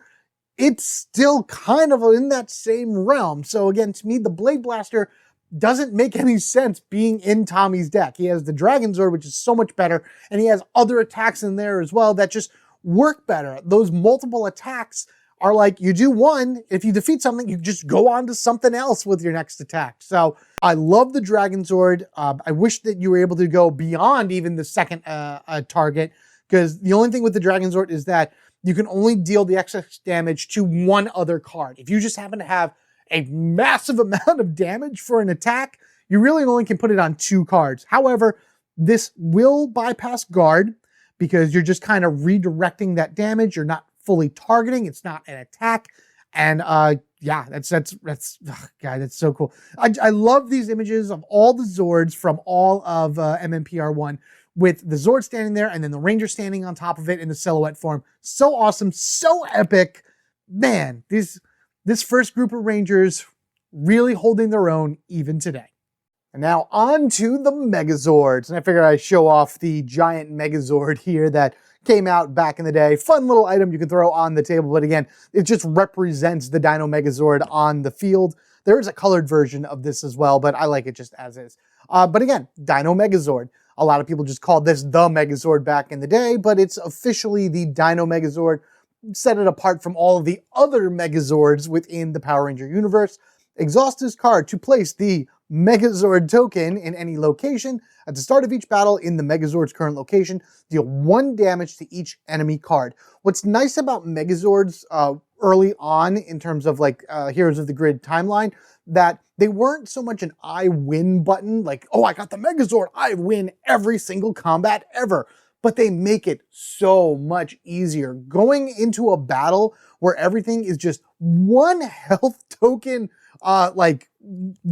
it's still kind of in that same realm. So again, to me, the Blade Blaster doesn't make any sense being in Tommy's deck. He has the Dragonzord, which is so much better, and he has other attacks in there as well that just work better. Those multiple attacks are like, you do one, if you defeat something, you just go on to something else with your next attack. So I love the Dragonzord. I wish that you were able to go beyond even the second target, because the only thing with the Dragonzord is that you can only deal the excess damage to one other card. If you just happen to have a massive amount of damage for an attack, you really only can put it on 2 cards. However, this will bypass guard because you're just kind of redirecting that damage. You're not fully targeting. It's not an attack. And yeah, that's God, that's so cool. I love these images of all the Zords from all of MMPR 1 with the Zord standing there and then the Ranger standing on top of it in the silhouette form. So awesome, so epic. Man, this first group of Rangers really holding their own even today. And now on to the Megazords. And I figured I'd show off the giant Megazord here that came out back in the day. Fun little item you can throw on the table, but again, it just represents the Dino Megazord on the field. There is a colored version of this as well, but I like it just as is. But again, Dino Megazord. A lot of people just called this the Megazord back in the day, but it's officially the Dino Megazord. Set it apart from all of the other Megazords within the Power Ranger universe. Exhaust this card to place the Megazord token in any location. At the start of each battle in the Megazord's current location, deal 1 damage to each enemy card. What's nice about Megazords early on in terms of like Heroes of the Grid timeline, that they weren't so much an I win button, like, oh, I got the Megazord, I win every single combat ever. But they make it so much easier. Going into a battle where everything is just 1 health token like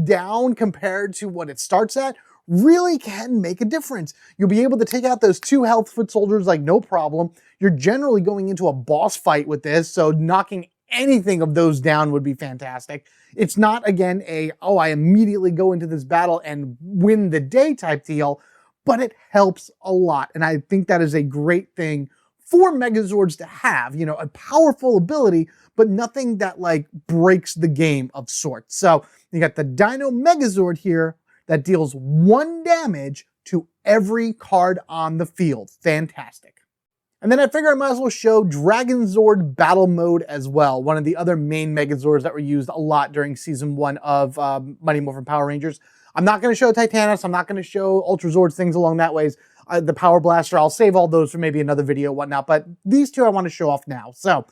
down compared to what it starts at really can make a difference. You'll be able to take out those 2 health foot soldiers like no problem. You're generally going into a boss fight with this, so knocking anything of those down would be fantastic. It's not, again, oh, I immediately go into this battle and win the day type deal, but it helps a lot. And I think that is a great thing for Megazords to have, you know, a powerful ability, but nothing that like breaks the game of sorts. So you got the Dino Megazord here that deals 1 damage to every card on the field. Fantastic. And then I figure I might as well show Dragonzord Battle Mode as well, one of the other main Megazords that were used a lot during Season 1 of Mighty Morphin Power Rangers. I'm not going to show Titanus, I'm not going to show Ultrazords, things along that ways. The Power Blaster, I'll save all those for maybe another video, whatnot, but these 2 I want to show off now. So,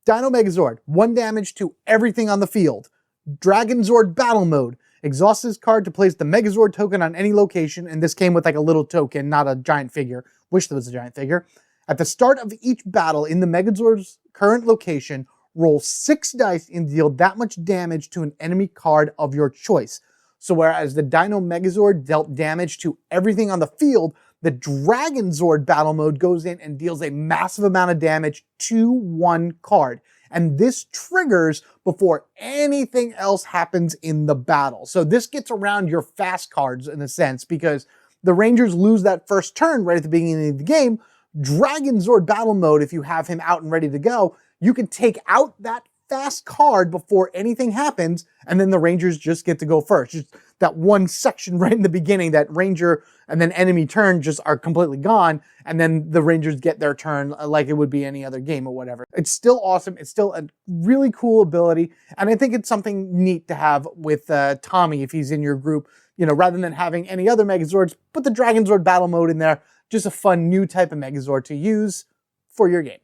Dino Megazord, 1 damage to everything on the field. Dragonzord Battle Mode. Exhaust this card to place the Megazord token on any location, and this came with like a little token, not a giant figure. Wish there was a giant figure. At the start of each battle in the Megazord's current location, roll 6 dice and deal that much damage to an enemy card of your choice. So whereas the Dino Megazord dealt damage to everything on the field, the Dragonzord Battle Mode goes in and deals a massive amount of damage to 1 card. And this triggers before anything else happens in the battle. So this gets around your fast cards in a sense, because the Rangers lose that first turn right at the beginning of the game. Dragonzord Battle Mode, if you have him out and ready to go, you can take out that fast card before anything happens, and then the Rangers just get to go first. Just that one section right in the beginning, that Ranger and then enemy turn just are completely gone, and then the Rangers get their turn like it would be any other game or whatever. It's still awesome. It's still a really cool ability, and I think it's something neat to have with Tommy if he's in your group. You know, rather than having any other Megazords, put the Dragonzord Battle Mode in there. Just a fun new type of Megazord to use for your game.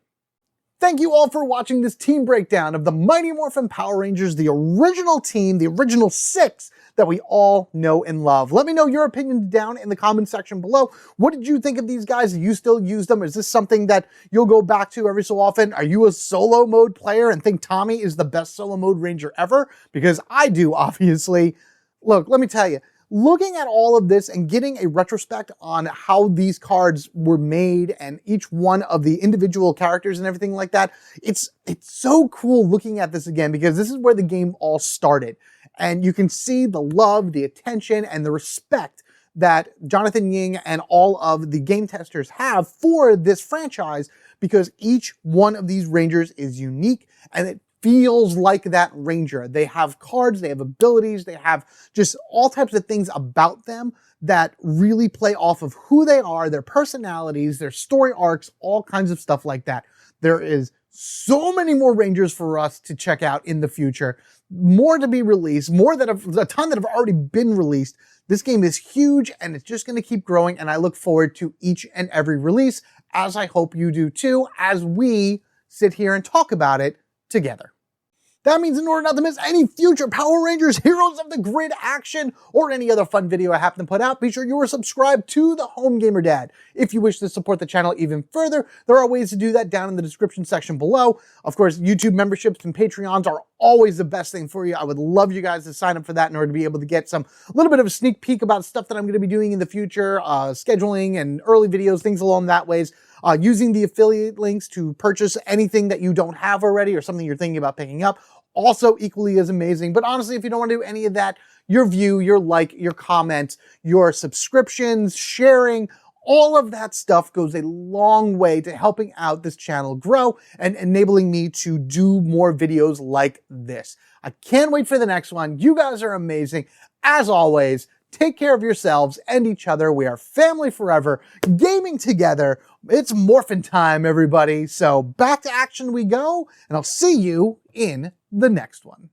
Thank you all for watching this team breakdown of the Mighty Morphin Power Rangers, the original team, the original 6 that we all know and love. Let me know your opinion down in the comment section below. What did you think of these guys? Do you still use them? Is this something that you'll go back to every so often? Are you a solo mode player and think Tommy is the best solo mode ranger ever? Because I do, obviously. Look, let me tell you, looking at all of this and getting a retrospect on how these cards were made and each one of the individual characters and everything like that, it's so cool looking at this again, because this is where the game all started. And you can see the love, the attention, and the respect that Jonathan Ying and all of the game testers have for this franchise, because each one of these Rangers is unique and it feels like that Ranger. They have cards, they have abilities, they have just all types of things about them that really play off of who they are, their personalities, their story arcs, all kinds of stuff like that. There is so many more Rangers for us to check out in the future, more to be released, a ton that have already been released. This game is huge and it's just going to keep growing, and I look forward to each and every release, as I hope you do too, as we sit here and talk about it together. That means in order not to miss any future Power Rangers Heroes of the Grid action or any other fun video I happen to put out, be sure you are subscribed to the Home Gamer Dad. If you wish to support the channel even further, there are ways to do that down in the description section below. Of course, YouTube memberships and Patreons are always the best thing for you. I would love you guys to sign up for that in order to be able to get a little bit of a sneak peek about stuff that I'm going to be doing in the future, scheduling and early videos, things along that ways. Using the affiliate links to purchase anything that you don't have already or something you're thinking about picking up, also equally as amazing. But honestly, if you don't want to do any of that, your view, your like, your comment, your subscriptions, sharing, all of that stuff goes a long way to helping out this channel grow and enabling me to do more videos like this. I can't wait for the next one. You guys are amazing. As always, take care of yourselves and each other. We are family forever, gaming together. It's Morphin Time, everybody. So back to action we go, and I'll see you in the next one.